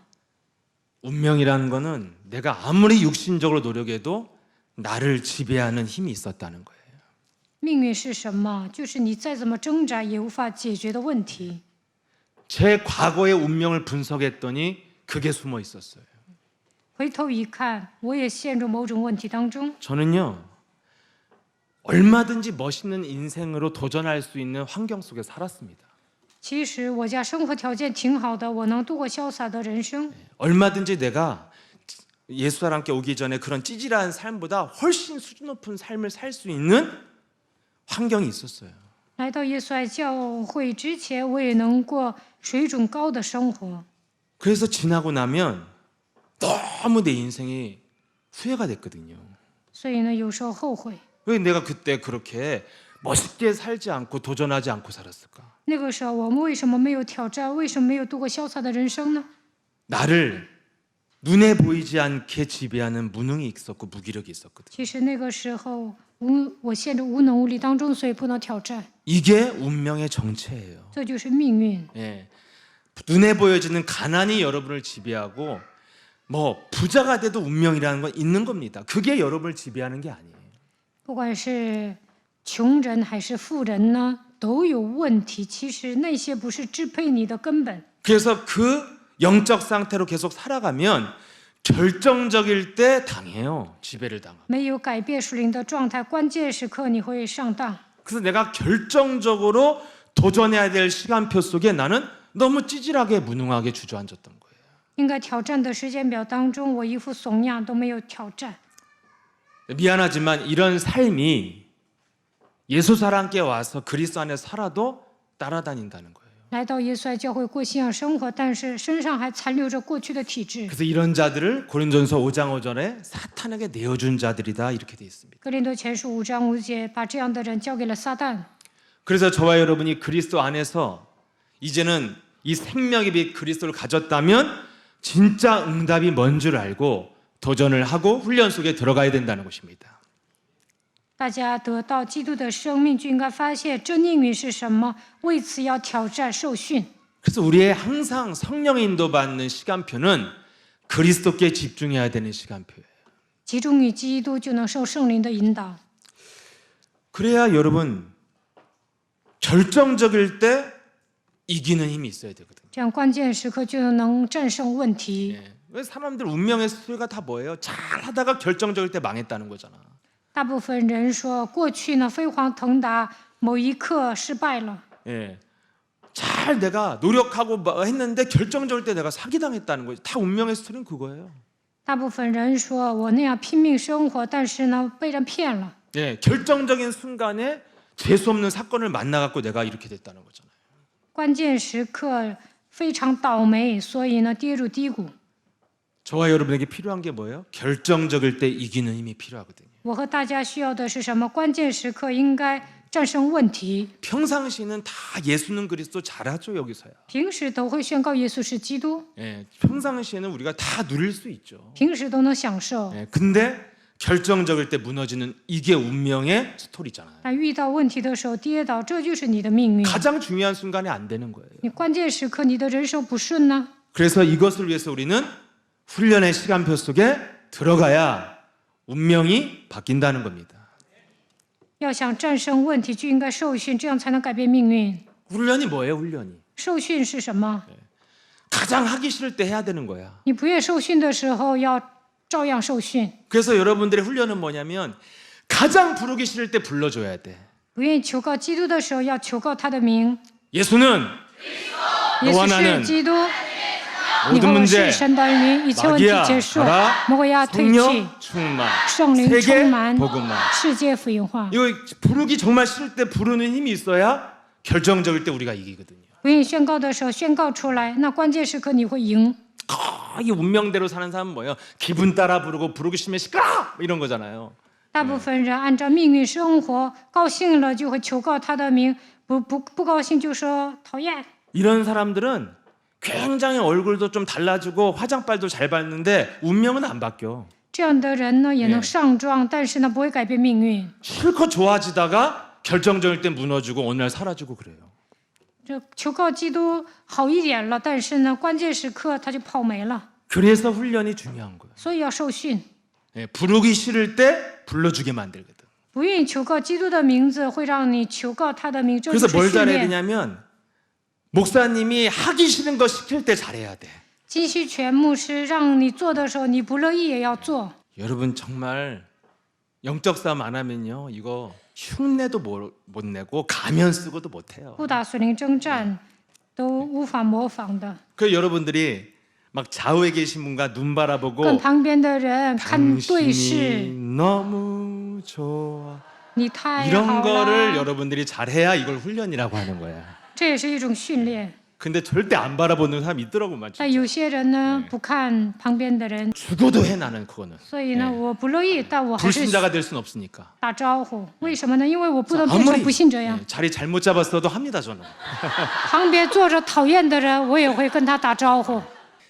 운명이라는 거는 내가 아무리 육신적으로 노력해도 나를 지배하는 힘이 있었다는 거예요. 命运是什么？就是你再怎么挣扎也无法解决的问题。 제 과거의 운명을 분석했더니 그게 숨어 있었어요. 回头一看，我也陷入某种问题当中。 저는요 얼마든지 멋있는 인생으로 도전할 수 있는 환경 속에 살았습니다. 其实我家生活条件挺好的，我能度过潇洒的人生。 얼마든지 내가 예수 사람께 오기 전에 그런 찌질한 삶보다 훨씬 수준 높은 삶을 살 수 있는 환경이 있었어요. 来到耶稣爱教会之前，我也能过水准高的生活。 그래서 지나고 나면 너무 내 인생이 후회가 됐거든요. 所以呢，有时候后悔。 왜 내가 그때 그렇게 멋있게 살지 않고 도전하지 않고 살았을까? 那个时候我们为什么没有挑战？为什么没有度过潇洒的人生呢？ 나를 눈에 보이지 않게 지배하는 무능이 있었고 무기력이 있었거든요. 其实那个时候我陷入无能无力当中，所以不能挑战。 이게 운명의 정체예요. 这就是命运。 예. 눈에 보여지는 가난이 여러분을 지배하고 뭐 부자가 돼도 운명이라는 건 있는 겁니다. 그게 여러분을 지배하는 게 아니에요. 不管是穷人还是富人呢，都有问题。其实那些不是支配你的根本。 그래서 그 영적 상태로 계속 살아가면 결정적일 때 당해요. 지배를 당하고. 没有改变属灵的状态，关键时刻你会上当。 그래서 내가 결정적으로 도전해야 될 시간표 속에 나는 너무 찌질하게 무능하게 주저앉았던 거예요. 应该挑战的时间表当中，我一副怂样都没有挑战。 미안하지만 이런 삶이 예수 사랑께 와서 그리스도 안에 살아도 따라다닌다는 거예요. 来到耶稣爱教会过信仰生活，但是身上还残留着过去的体质。 그래서 이런 자들을 고린도전서 5장 5절에 사탄에게 내어준 자들이다 이렇게 돼 있습니다. 哥林多前书5章5节，把这样的人交给了撒旦。 그래서 저와 여러분이 그리스도 안에서 이제는 이 생명의 빛 그리스도를 가졌다면 진짜 응답이 뭔 줄 알고 도전을 하고 훈련 속에 들어가야 된다는 것입니다. 大家得到基督的生命，就应该发现真应允是什么，为此要挑战受训。 그래서 우리의 항상 성령 인도받는 시간표는 그리스도께 집중해야 되는 시간표예요. 集中于基督，就能受圣灵的引导。 그래야 여러분 결정적일 때 이기는 힘이 있어야 되거든요. 这样关键时刻就能战胜问题。 예. 왜 사람들 운명의 수가 다 뭐예요? 잘 하다가 결정적일 때 망했다는 거잖아. 大部分人说，过去呢飞黄腾达，某一刻失败了。 예. 잘 내가 노력하고 뭐 했는데 결정적일 때 내가 사기당했다는 거지. 다 운명의 스토리는 그거예요. 大部分人说我那样拼命生活，但是呢被人骗了。 예. 결정적인 순간에 재수 없는 사건을 만나갖고 내가 이렇게 됐다는 거잖아요. 关键时刻非常倒霉，所以呢跌入低谷。 저와 여러분에게 필요한 게 뭐예요? 결정적일 때 이기는 힘이 필요하거든요. 我和大家需要的是什么？关键时刻应该战胜问题。 평상시는 다 예수는 그리스도 잘하죠 여기서야. 平时都会宣告耶稣是基督， 예. 평상시에는 우리가 다 누릴 수 있죠. 平时都能享受。 예. 근데 결정적일 때 무너지는 이게 운명의 스토리잖아요. 但遇到问题的时候跌倒，这就是你的命运。 가장 중요한 순간에 안 되는 거예요. 你关键时刻你的人生不顺呢？ 그래서 이것을 위해서 우리는 훈련의 시간표 속에 들어가야 운명이 바뀐다는 겁니다. 要想战胜问题，就应该受训，这样才能改变命运。 훈련이 뭐예요? 훈련이. 受训是什么？ 가장 하기 싫을 때 해야 되는 거야. 你不愿受训的时候，要照样受训。 그래서 여러분들의 훈련은 뭐냐면 가장 부르기 싫을 때 불러줘야 돼. 不愿意求告基督的时候，要求告他的名。 예수는 耶 너와 稣 나는 是基督，你和 모든 我 문제 是神的儿女，一切问题 마귀야 结束， 가라 魔鬼要退去， 성령 충만 圣灵 세계 充满 복음화 世界福音化。 이거 부르기 정말 싫을 때 부르는 힘이 있어야 결정적일 때 우리가 이기거든요. 不愿意宣告的时候宣告出来，那关键时刻你会赢。 거의 운명대로 사는 사람은 뭐예요? 기분 따라 부르고 부르기 싫으면 시끄러 이런 거잖아요. 大部分人按照命运生活，高兴了就会求告他的名，不高兴就说讨厌。 이런 사람들은 굉장히 얼굴도 좀 달라지고 화장빨도 잘 받는데 운명은 안 바뀌어. 这样的人呢，也能上妆，但是呢，不会改变命运。 실컷 좋아지다가 결정적일 때 무너지고 어느 날 사라지고 그래요. 这求告基督好一点了，但是呢，关键时刻他就跑没了， 그래서 훈련이 중요한 거예요. 所以要受训。 부르기 싫을 때 불러주게 만들거든. 不愿意求告基督的名字，会让你求告他的名，这就 그래서 是 뭘 训 잘해야 练。 되냐면 목사님이 하기 싫은 거 시킬 때 잘해야 돼. 金希全牧师让你做的时候，你不乐意也要做。 여러분 정말 영적 싸움 안 하면요 이거 흉내도 못 내고 가면 쓰고도 못 해요. 不打属灵征战，都无法模仿的。 그 여러분들이 막 좌우에 계신 분과 눈 바라보고 跟旁边的人看对 당신이 视， 너무 좋아 你太 이런 好 거를 了， 여러분들이 잘해야 이걸 훈련이라고 하는 거야. 这也是一种训练。 근데 절대 안 바라보는 사람 있더라고만. 但有些人呢，不看旁边的人， 죽어도 해 나는 그거는. 所以呢，我不乐意，但我还是 불신자가 될 순 없으니까. 打招呼。为什么呢？因为我不能变成不信者呀。 자리 잘못 잡았어도 합니다 저는. 旁边坐着讨厌的人，我也会跟他打招呼。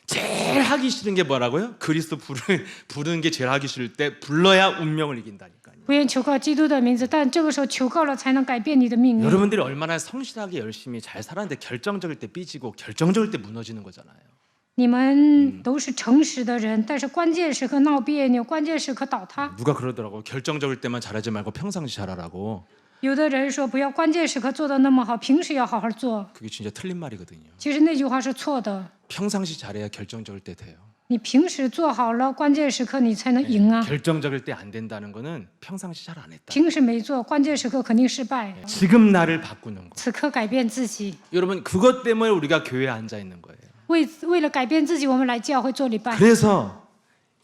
제일 하기 싫은 게 뭐라고요? 그리스도 부르는 게 제일 하기 싫을 때 불러야 운명을 이긴다니까요. 不愿求告基督的名字，但这个时候求告了，才能改变你的命运。 여러분들이 얼마나 성실하게 열심히 잘 살았는데 결정적일 때 삐지고 결정적일 때 무너지는 거잖아요. 你们都是诚实的人，但是关键时刻闹别扭，关键时刻倒塌。 누가 그러더라고. 결정적일 때만 잘하지 말고 평상시 잘하라고. 有的人说不要关键时刻做得那么好，平时要好好做。 그게 진짜 틀린 말이거든요. 其实那句话是错的。 평상시 잘해야 결정적일 때 돼요. 你平时做好了，关键时刻你才能赢啊。 결정적일 때 안 된다는 거는 평상시 잘 안 했다. 平时没做，关键时刻肯定失败。 지금 나를 바꾸는 거. 此刻改变自己， 여러분 그것 때문에 우리가 교회에 앉아 있는 거예요. 为了改变自己，我们来教会做礼拜。 그래서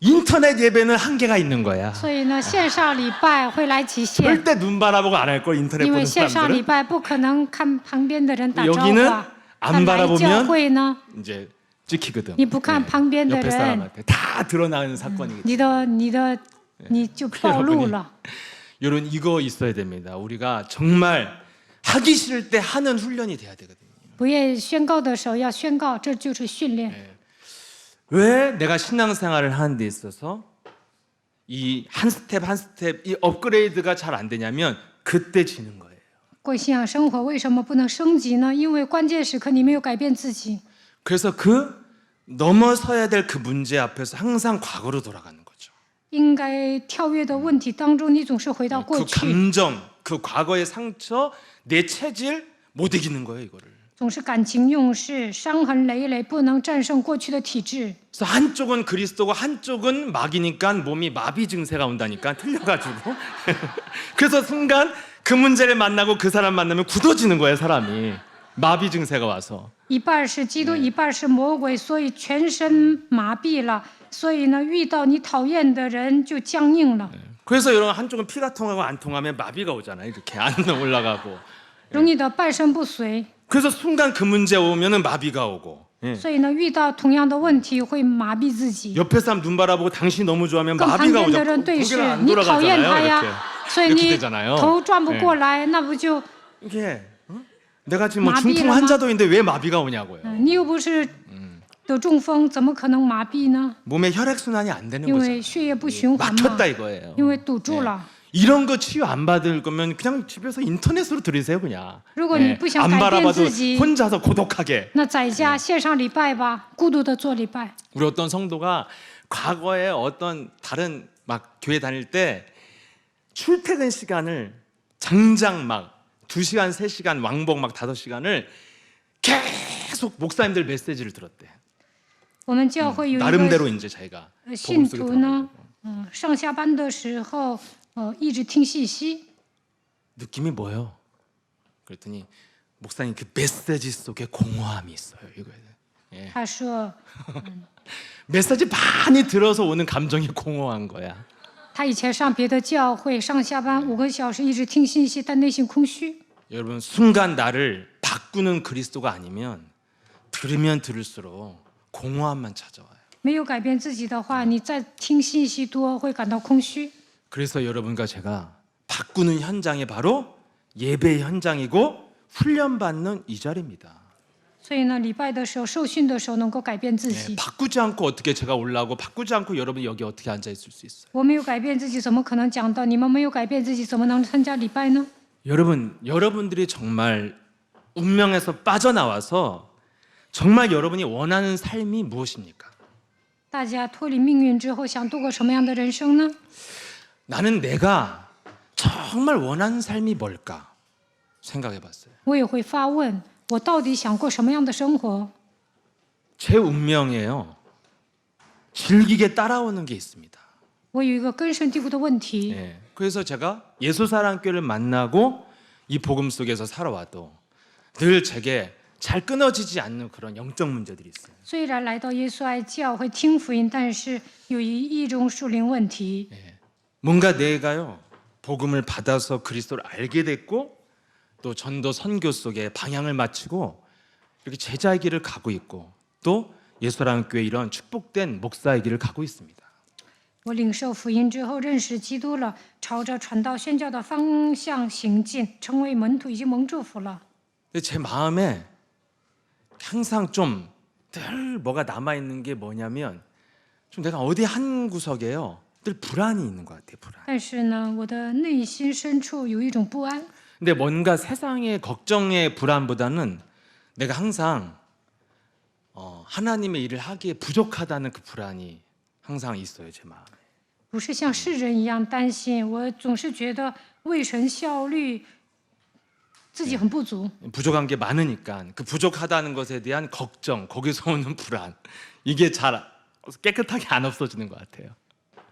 인터넷 예배는 한계가 있는 거야. 所以呢，线上礼拜会来极限， 절대 눈 바라보고 안 할 걸 인터넷 因为 보는 线上礼 사람들은 拜不可能看旁边的人打招呼 여기는 啊。 안 但来 바라보면 教会呢， 이제 찍히거든. 你不看旁边的 옆에 人， 사람한테 다 드러나는 사건이겠죠. 你就暴露了。 여러분 이거 있어야 됩니다. 우리가 정말 하기 싫을 때 하는 훈련이 돼야 되거든요. 不愿意宣告的时候要宣告，这就是训练。 왜 내가 신앙생활을 하는 데 있어서 이 한 스텝 한 스텝 이 업그레이드가 잘 안 되냐면 그때 지는 거예요. 过信仰生活为什么不能升级呢？因为关键时刻你没有改变自己。 그래서 그 넘어서야 될 그 문제 앞에서 항상 과거로 돌아가는 거죠. 应该跳跃的问题当中，你总是回到过 그 去， 감정, 그 과거의 상처, 내 체질 못 이기는 거예요, 이거를. 总是感情用事，伤痕累累，不能战胜过去的体质。 그래서 한쪽은 그리스도고 한쪽은 마귀니까 몸이 마비 증세가 온다니까 틀려가지고 그래서 순간 그 문제를 만나고 그 사람 만나면 굳어지는 거예요, 사람이. 마비 증세가 와서. 一半是基督，一半是魔鬼，所以全身麻痹了。所以呢，遇到你讨厌的人就僵硬了， 그래서 여러분 한쪽은 피가 통하고 안 통하면 마비가 오잖아요. 이렇게 안 올라가고. 容易的半身不遂。 그래서 순간 그 문제 오면은 마비가 오고. 所以呢，遇到同样的问题会麻痹自己。 옆에 사람 눈 바라보고 당신이 너무 좋아하면 跟旁 마비가 边的 오죠. 人对视 고개를 ， 안 你讨厌他 돌아가잖아요. 呀 이렇게. ，所以 이렇게 你 되잖아요. 头转不过来，那不就 이게 내가 지금 뭐 마비를 중풍 막- 환자도인데 왜 마비가 오냐고요. 你又不是得中风，怎么可能麻痹呢？ 몸에 혈액 순환이 안 되는 因 거죠. 为血液不循环嘛， 막혔다 이거예요. 因为堵住了。 이런 거 치유 안 받을 거면 그냥 집에서 인터넷으로 들으세요 그냥. 如果你不想 안 改变 바라봐도 自己， 혼자서 고독하게. 那在家线上礼拜吧，孤独的做礼拜。 우리 어떤 성도가 과거에 어떤 다른 막 교회 다닐 때 출퇴근 시간을 장장 막 2시간, 3시간, 왕복 막 5시간을 계속 목사님들 메시지를 들었대. 我们教会有一个 나름대로 이제 자기가 信 복음 속에 徒 들어가고 呢，上下班的时候，一直听信息。 느낌이 뭐예요? 그랬더니 목사님 그 메시지 속에 공허함이 있어요. 이거에. 他说 메시지 많이 들어서 오는 감정이 공허한 거야. 他以前上别的教会，上下班5个小时一直听信息，但内心空虚。 여러분 순간 나를 바꾸는 그리스도가 아니면 들으면 들을수록 공허함만 찾아와요. 没有改变自己的话，你再听信息多会感到空虚。 그래서 여러분과 제가 바꾸는 현장이 바로 예배 현장이고 훈련받는 이 자리입니다. 所以呢，礼拜的时候、受训的时候，能够改变自 네, 己。 바꾸지 않고 어떻게 제가 올라오고 바꾸지 않고 여러분이 여기 어떻게 앉아 있을 수 있어요? 我没有改变自己，怎么可能讲道？你们没有改变自己，怎么能参加礼拜呢？ 여러분들이 정말 운명에서 빠져나와서 정말 여러분이 원하는 삶이 무엇입니까? 大家脱离命运之后，想度过什么样的人生呢？ 나는 내가 정말 원하는 삶이 뭘까 생각해 봤어요. 我也会发问：我到底想过什么样的生活？ 제 운명에요. 즐기게 따라오는 게 있습니다. 我有一个根深蒂固的问题。 예, 그래서 제가 예수사랑교를 만나고 이 복음 속에서 살아와도 늘 제게 잘 끊어지지 않는 그런 영적 문제들이 있어요. 虽然来到耶稣爱教会听福音，但是有一种属灵问题。 예, 뭔가 내가요 복음을 받아서 그리스도를 알게 됐고 또 전도 선교 속에 방향을 맞추고 이렇게 제자의 길을 가고 있고 또 예수사랑교회 이런 축복된 목사의 길을 가고 있습니다. 我领受福音之后，认识基督了，朝着传道宣教的方向行进，成为门徒，已经蒙祝福了。 근데 제 마음에 항상 좀 늘 뭐가 남아 있는 게 뭐냐면 좀 내가 어디 한 구석에요 늘 불안이 있는 것 같아요. 불안. 但是呢，我的内心深处有一种不安。 근데 뭔가 세상의 걱정의 불안보다는 내가 항상 하나님의 일을 하기에 부족하다는 그 불안이 항상 있어요 제 마음에. 不是像世人一样担心，我总是觉得为神效力，自己很不足。 부족한 게 많으니까 그 부족하다는 것에 대한 걱정, 거기서 오는 불안 이게 잘 깨끗하게 안 없어지는 것 같아요.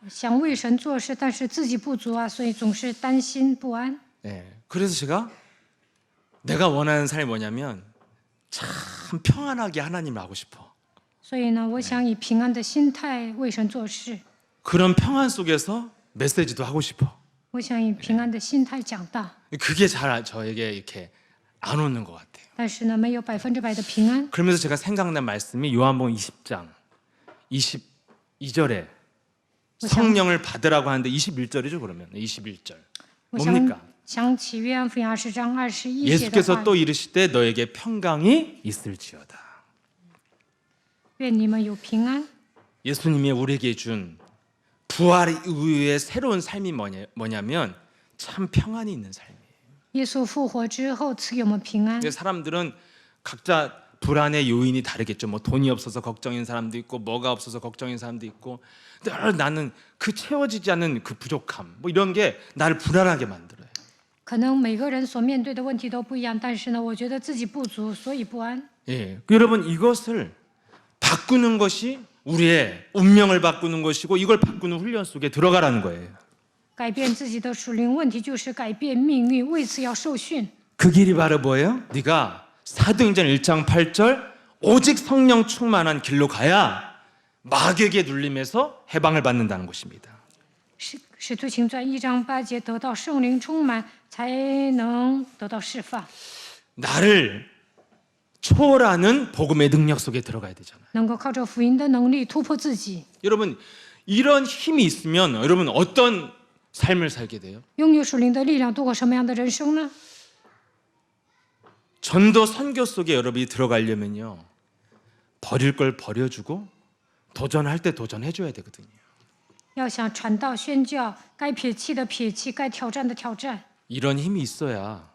想为神做事，但是自己不足啊，所以总是担心不安。 네, 그래서 내가 원하는 삶이 뭐냐면 참 평안하게 하나님을 하고 싶어. 所以呢，我想以平安的心态为神做事， 그런 평안 속에서 메시지도 하고 싶어. 我想以平安的心态讲道。 그게 잘 저에게 이렇게 안 오는 것 같아요. 但是呢，没有100%的平安。 그러면서 제가 생각난 말씀이 요한복음 20장 22절에 성령을 받으라고 하는데 21절이죠 그러면 21절 我想 뭡니까? 想起约翰福音20章21节的 예수께서 话 또 이르시되 너에게 평강이 있을지어다. 愿你们有平安。 예수님이 우리에게 준 부활 이후의 새로운 삶이 뭐냐면 참 평안이 있는 삶이에요. 耶稣复活之后赐给我们平安。 근데 사람들은 각자 불안의 요인이 다르겠죠. 뭐 돈이 없어서 걱정인 사람도 있고 뭐가 없어서 걱정인 사람도 있고 늘 나는 그 채워지지 않는 그 부족함 뭐 이런 게 나를 불안하게 만들어요. 可能每个人所面对的问题都不一样，但是呢，我觉得自己不足，所以不安。 예, 여러분 이것을 바꾸는 것이 우리의 운명을 바꾸는 것이고 이걸 바꾸는 훈련 속에 들어가라는 거예요. 改变自己的属灵问题就是改变命运，为此要受训。 그 길이 바로 뭐예요? 네가 사도행전 1장 8절 오직 성령 충만한 길로 가야 마귀에게 눌림에서 해방을 받는다는 것입니다. 使徒行传1章8节，得到圣灵充满，才能得到释放， 나를 초월하는 복음의 능력 속에 들어가야 되잖아요. 能够靠着福音的能力突破自己。 여러분 이런 힘이 있으면 여러분 어떤 삶을 살게 돼요? 拥有属灵的力量，度过什么样的人生呢？ 전도 선교 속에 여러분이 들어가려면요 버릴 걸 버려주고 도전할 때 도전해줘야 되거든요. 要想传道宣教，该撇弃的撇弃，该挑战的挑战。 이런 힘이 있어야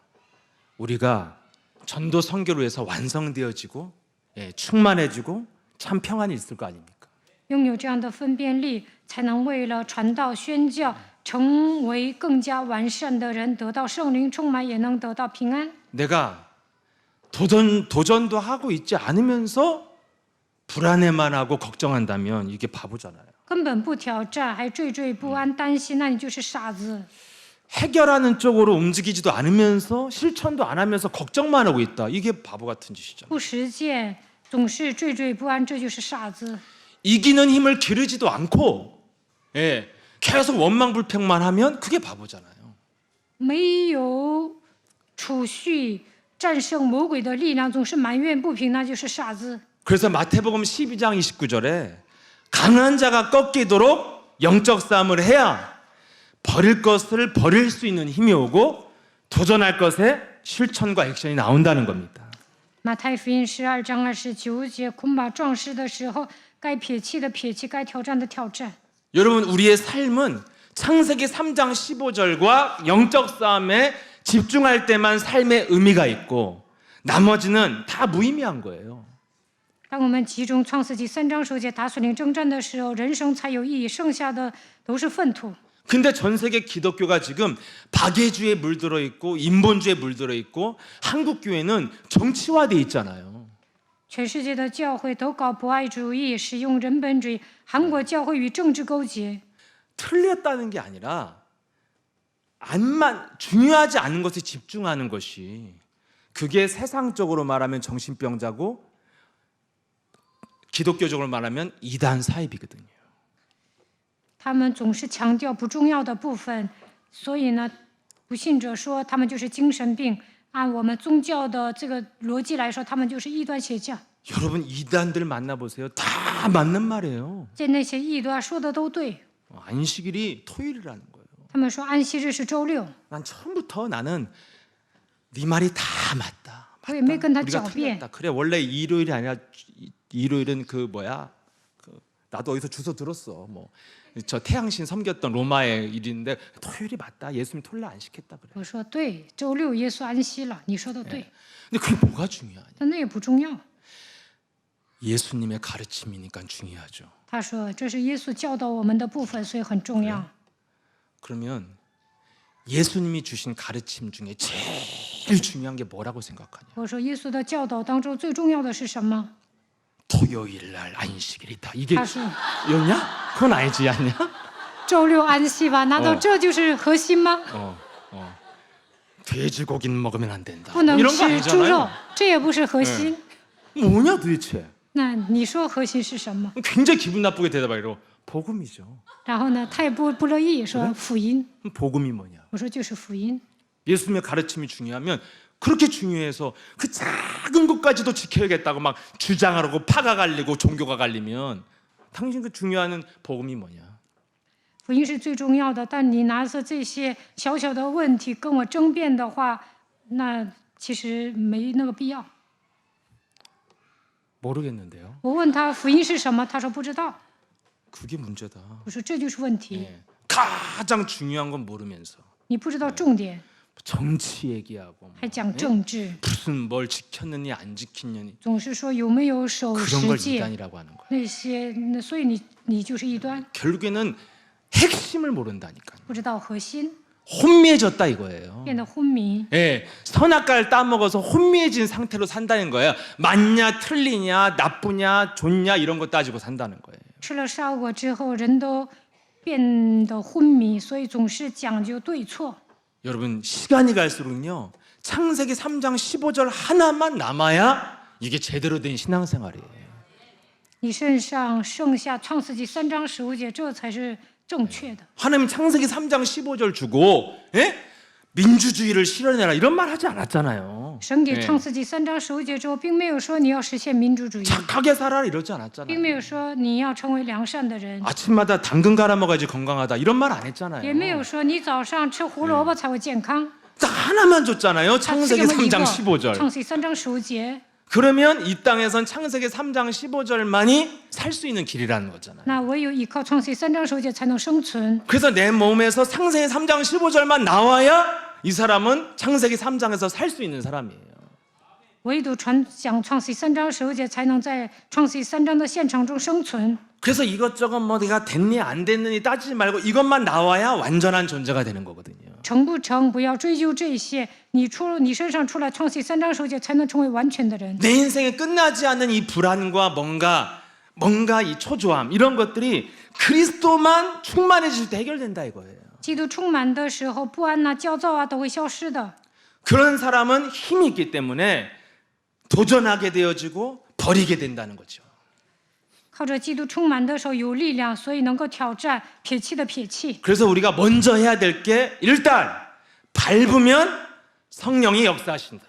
우리가 전도 선교로 해서 완성되어지고 충만해지고 참 평안이 있을 거 아닙니까? 拥有这样的分辨力，才能为了传道宣教，成为更加完善的人，得到圣灵充满，也能得到平安。 내가 도전도 하고 있지 않으면서 불안해만 하고 걱정한다면 이게 바보잖아요. 根本不挑战，还惴惴不安、担心，那你就是傻子。 해결하는 쪽으로 움직이지도 않으면서 실천도 안 하면서 걱정만 하고 있다. 이게 바보 같은 짓이죠. 不实践，总是惴惴不安，这就是傻子。 이기는 힘을 기르지도 않고 예, 계속 원망불평만 하면 그게 바보잖아요. 没有储蓄战胜魔鬼的力量，总是埋怨不平，那就是傻子。 그래서 마태복음 12장 29절에 강한 자가 꺾이도록 영적 싸움을 해야 버릴 것을 버릴 수 있는 힘이 오고 도전할 것에 실천과 액션이 나온다는 겁니다. 马太福音12章29节，恐怕壮士的时候，该撇弃的撇弃，该挑战的挑战。 여러분 우리의 삶은 창세기 3장 15절과 영적 싸움에 집중할 때만 삶의 의미가 있고 나머지는 다 무의미한 거예요. 当我们集中创世纪3章10节打属灵征战的时候，人生才有意义，剩下的都是粪土。 근데 전 세계 기독교가 지금 박애주에 물들어 있고 인본주의에 물들어 있고 한국 교회는 정치화돼 있잖아요. 全世界的教会都搞博爱主义，使用人本主义。韩国教会与政治勾结， 틀렸다는 게 아니라 중요하지 않은 것에 집중하는 것이 그게 세상적으로 말하면 정신병자고 기독교적으로 말하면 이단 사입이거든요. 他们总是强调不重要的部分，所以呢，不信者说他们就是精神病。按我们宗教的这个逻辑来说，他们就是异端邪教。 여러분 이단들 만나보세요. 다 맞는 말이에요. 这那些异端说的都对， 안식일이 토요일이라는 거예요. 他们说安息日是周六， 난 처음부터 나는 네 말이 다 맞다. 我也没跟他 우리가 狡辩。 틀렸다. 그래 원래 일요일이 아니라 일요일은 나도 어디서 주워 들었어. 저 태양신 섬겼던 로마의 일인데 토요일이 맞다. 예수님 토요일 안 시켰다 그래. 我说对，周六耶稣安息了，你说的对， 근데 그게 뭐가 중요하냐? 但那也不重要。 예수님의 가르침이니까 중요하죠. 他说这是耶稣教导我们的部分，所以很重要。 그러면 예수님이 주신 가르침 중에 제일 중요한 게 뭐라고 생각하냐? 我说耶稣的教导当中最重要的是什么？ 토요일 날 안식일이다. 이게 他说 였냐? 그건 아니지 않냐? 周六安息吧，难道这就是核心吗？ 돼지고기는 먹으면 안 된다. 不能 이런 거 吃猪肉 아니잖아요. ，这也不是核心。 뭐냐 도대체? 那你说核心是什么？ 굉장히 기분 나쁘게 대답하기로 복음이죠. 然后呢，他也不乐意说福音。 복음이 뭐냐? 我说就是福音。 예수님의 가르침이 중요하면 그렇게 중요해서 그 작은 것까지도 지켜야겠다고 막 주장하고 파가 갈리고 종교가 갈리면 당신 그 중요한 복음이 뭐냐? 福音是最重要的，但你拿着这些小小的问题跟我争辩的话，那其实没那个必要。 모르겠는데요. 我问他福音是什么，他说不知道。 그게 문제다. 我说这就是问题， 예. 가장 중요한 건 모르면서 你不知道重点， 정치 얘기하고 还讲政治， 무슨 뭘 지켰느니 안 지켰느니 总是说有没有守 그런 十 걸 诫 이단이라고 하는 거예요. 那些，所以你就是异端， 결국에는 핵심을 모른다니까요. 不知道核心， 혼미해졌다 이거예요. 变得昏迷。 예, 선악과를 따먹어서 혼미해진 상태로 산다는 거예요. 맞냐, 틀리냐, 나쁘냐, 좋냐 이런 거 따지고 산다는 거예요. 吃了杀果之后，人都变得昏迷，所以总是讲究对错。 여러분 시간이 갈수록요 창세기 3장 15절 하나만 남아야 이게 제대로 된 신앙생활이에요. 你身上剩下创世纪3章15节，这才是正确的。 하나님 창세기 3장 15절 주고 예? 민주주의를 실현해라 이런 말 하지 않았잖아요. 神给创世纪3章15节之后，并没有说你要实现民主主义， 착하게 살아라 이러지 并 않았잖아요. 没有说你要成为良善的人， 아침마다 당근 갈아 먹어야지 건강하다 이런 말 안 했잖아요. 也没有说你早上吃胡萝卜才会健康。 딱 하나만 줬잖아요. 他赐 창세기 给我们一 3장 个 15절. 创世纪3章15节， 그러면 이 땅에선 창세기 3장 15절만이 살 수 있는 길이라는 거잖아요. 那唯有依靠创世纪3章15节才能生存。 그래서 내 몸에서 창세기 3장 15절만 나와야 이 사람은 창세기 3장에서 살 수 있는 사람이에요. 唯独讲创世纪3章15节，才能在创世纪3章的现场中生存。 그래서 이것저것 뭐 내가 됐니 안 됐느니 따지지 말고 이것만 나와야 완전한 존재가 되는 거거든요. 成不成，不要追究这些。你身上出来创世纪3章15节，才能成为完全的人。 내 인생에 끝나지 않는 이 불안과 뭔가 이 초조함 이런 것들이 그리스도만 충만해질 때 해결된다 이거예요. 基督充满的时候，不安呐、焦躁啊都会消失的。 그런 사람은 힘이 있기 때문에 도전하게 되어지고 버리게 된다는 거죠. 靠着基督充满的时候有力量，所以能够挑战撇弃的撇弃。 그래서 우리가 먼저 해야 될 게 일단 밟으면 성령이 역사하신다.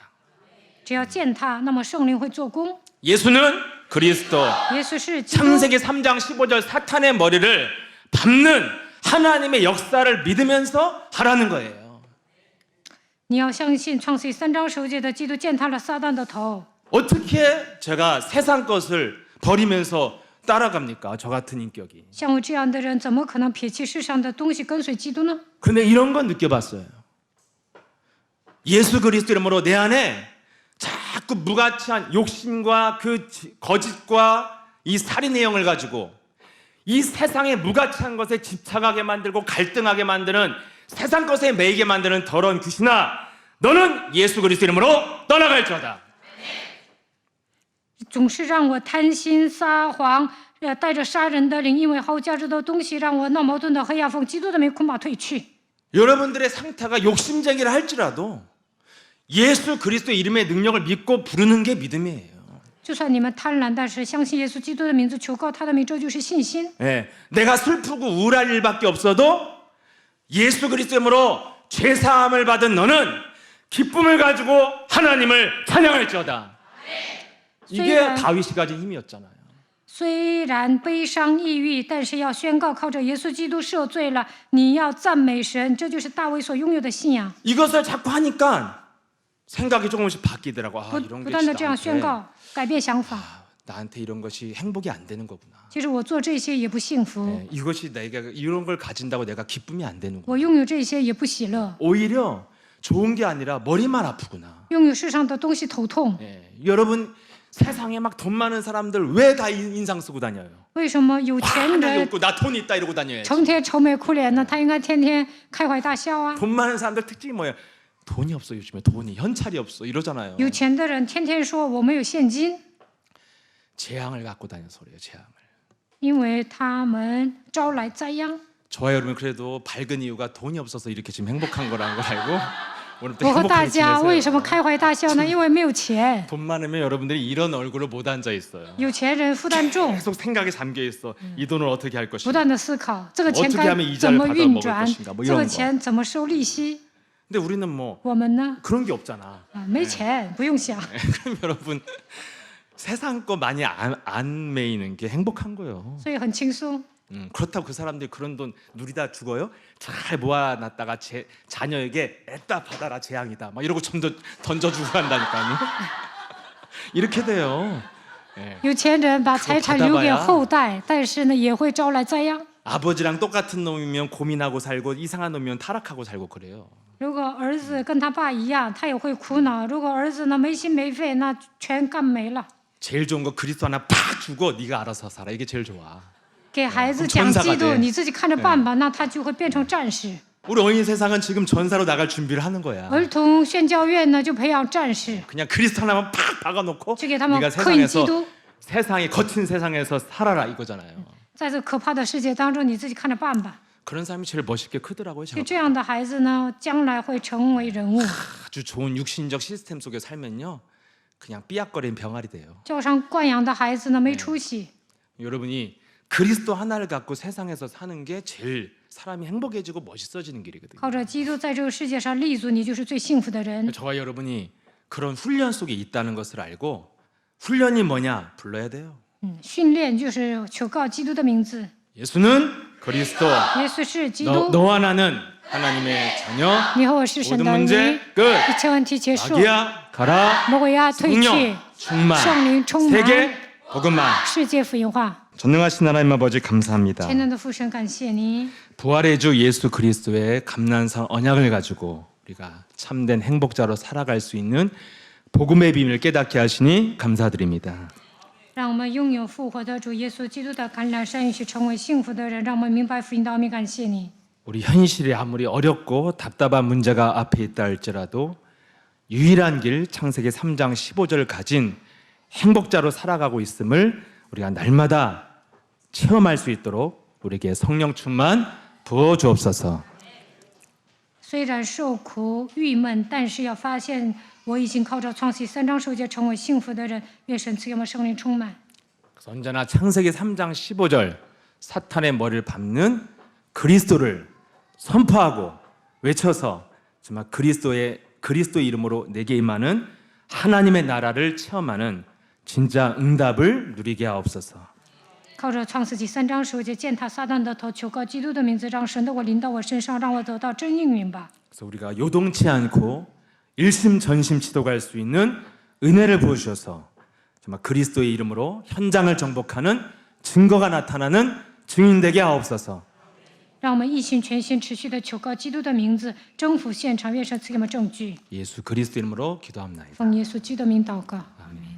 只要践踏，那么圣灵会做工。 예수는 그리스도. 耶稣是基督。 창세기 3장 15절 사탄의 머리를 밟는 하나님의 역사를 믿으면서 하라는 거예요. 你要相信创世记3章10节的基督践踏了撒旦的头。 어떻게 제가 세상 것을 버리면서 따라갑니까? 저 같은 인격이. 像我这样的人，怎么可能撇弃世上的东西跟随基督呢？ 근데 이런 건 느껴봤어요. 예수 그리스도 이름으로 내 안에 자꾸 무가치한 욕심과 그 거짓과 이 살인의 영을 가지고 이 세상의 무가치한 것에 집착하게 만들고 갈등하게 만드는 세상 것에 매이게 만드는 더러운 귀신아, 너는 예수 그리스도 이름으로 떠나갈지어다. 总是让我贪心撒谎，带着杀人的灵，因为毫无价值的东西，让我闹矛盾的黑暗奉基督的名捆绑退去。 여러분들의 상태가 욕심쟁이라 할지라도 예수 그리스도 이름의 능력을 믿고 부르는 게 믿음이에요. 就算你们贪婪，但是相信耶稣基督的名字，求告他的名，这就是信心。 예, 내가 슬프고 우울할 일밖에 없어도 예수 그리스도 이름으로 죄 사함을 받은 너는 기쁨을 가지고 하나님을 찬양할지어다. 이게 다윗이 가진 힘이었잖아요. 虽然悲伤抑郁，但是要宣告靠着耶稣基督赦罪了，你要赞美神，这就是大卫所拥有的信仰。 이것을 자꾸 하니까 생각이 조금씩 바뀌더라고. 아, 不 이런 不 게 断的这样宣 나한테, 告，改变想法。 나한테 이런 것이 행복이 안 되는 거구나. 其实我做这些也不幸福， 예, 이것이 내가 이런 걸 가진다고 내가 기쁨이 안 되는구나. 我拥有这些也不喜乐， 오히려 좋은 게 아니라 머리만 아프구나. 拥有世上的东西头痛。 예, 여러분 세상에 막 돈 많은 사람들 왜 다 인상 쓰고 다녀요? 为什么有 와, 钱 나 人 욕구, 나 돈 있다 이러고 다녀야지. 成天愁眉苦脸呢？他应该天天开怀大笑啊！ 돈 많은 사람들 특징이 뭐예요? 돈이 없어 요즘에 돈이 현찰이 없어 이러잖아요. 有钱的人天天说我没有现金， 재앙을 갖고 다녀서 그래요. 재앙을. 因为他们招来灾殃。 저와 여러분 그래도 밝은 이유가 돈이 없어서 이렇게 지금 행복한 거라는 걸 알고 오늘부터 我和大 행복하게 家为什么 지내세요. 开怀大笑呢？因为没有钱。 돈 많으면 여러분들이 이런 얼굴로 못 앉아 있어요. 有钱人负担重， 계속 생각에 잠겨 있어. 이 돈을 어떻게 할 不 것인가. 断的思考这个钱 어떻게 该 하면 이자를 怎么 받아 运 먹을 转， 것인가 뭐 这 이런 个 거. 钱怎么收利息。 근데 우리는 뭐 我们呢？ 그런 게 없잖아. 啊，没钱，不用想。 그럼 여러분 세상 거 많이 안 매이는 게 행복한 거예요. 所以很轻松。 그렇다고 그 사람들이 그런 돈 누리다 죽어요? 잘 모아놨다가 제 자녀에게 애따 받아라 재앙이다 막 이러고 좀 더 던져주고 간다니까요. 이렇게 돼요. 예. 有钱人把财产留给后代，但是呢，也会招来灾殃。 아버지랑 똑같은 놈이면 고민하고 살고 이상한 놈이면 타락하고 살고 그래요. 如果儿子跟他爸一样，他也会苦恼；如果儿子呢没心没肺，那全干没了。 제일 좋은 거 그리스도 하나 팍 주고 네가 알아서 살아 이게 제일 좋아. 给孩子讲基督，你自己看着办吧，那他就会变成战士。 우리 어린 세상은 지금 전사로 나갈 준비를 하는 거야. 儿童宣教院呢就培养战士， 그냥 그리스도 하나만 팍 박아놓고 就给他们 네가 刻印基 세상에서 督。 세상이 거친 세상에서 살아라 이거잖아요. 在这可怕的世界当中，你自己看着办吧。 그런 사람이 제일 멋있게 크더라고요. 就 제가 这样的孩子呢，将来会成为人物。 아주 좋은 육신적 시스템 속에 살면요, 그냥 삐약거리는 병아리 돼요. 教上惯养的孩子呢，没出息。 여러분이 그리스도 하나를 갖고 세상에서 사는 게 제일 사람이 행복해지고 멋있어지는 길이거든요. 靠着基督在这个世界上立足，你就是最幸福的人。 저와 여러분이 그런 훈련 속에 있다는 것을 알고 훈련이 뭐냐 불러야 돼요. 训练就是求告基督的名字。 예수는 그리스도. 耶稣是基督， 너와 나는 하나님의 자녀. 你和我是神 모든 的儿女。 문제 끝. 一切问题结束， 마귀야 가라. 魔鬼呀退去， 성령 충만. 圣灵充满， 세계 복음만. 世界福音化。 전능하신 하나님 아버지 감사합니다. 全能的父神，感谢你， 부활의 주 예수 그리스도의 감난성 언약을 가지고 우리가 참된 행복자로 살아갈 수 있는 복음의 비밀을 깨닫게 하시니 감사드립니다. 让我们拥有复活的主耶稣基督的橄榄山，允许成为幸福的人。让我们明白福音的奥秘，感谢你。 우리 현실이 아무리 어렵고 답답한 문제가 앞에 있다 할지라도 유일한 길 창세기 3장 15절 가진 행복자로 살아가고 있음을 우리가 날마다 체험할 수 있도록 우리에게 성령 충만 부어 주옵소서. 虽然受苦郁闷，但是要发现我已经靠着创世记3章10节成为幸福的人，愿神赐给我们圣灵充满。 그래서 언제나 창세기 3장 15절 사탄의 머리를 밟는 그리스도를 선포하고 외쳐서 정말 그리스도의 이름으로 내게 임하는 하나님의 나라를 체험하는 진짜 응답을 누리게 하옵소서. 靠着创世纪3章10节践踏撒旦的头，求告基督的名字，让神的我临到我身上，让我得到真应允吧。 그래서 우리가 요동치 않고 일심전심 치도갈 수 있는 은혜를 부어주셔서 정말 그리스도의 이름으로 현장을 정복하는 증거가 나타나는 증인 되게 하옵소서. 让我们一心全心持续的求告基督的名字，征服现场，愿神赐给我们证据。 예수 그리스도 이름으로 기도합니다. 奉耶稣基督的名祷告，阿门。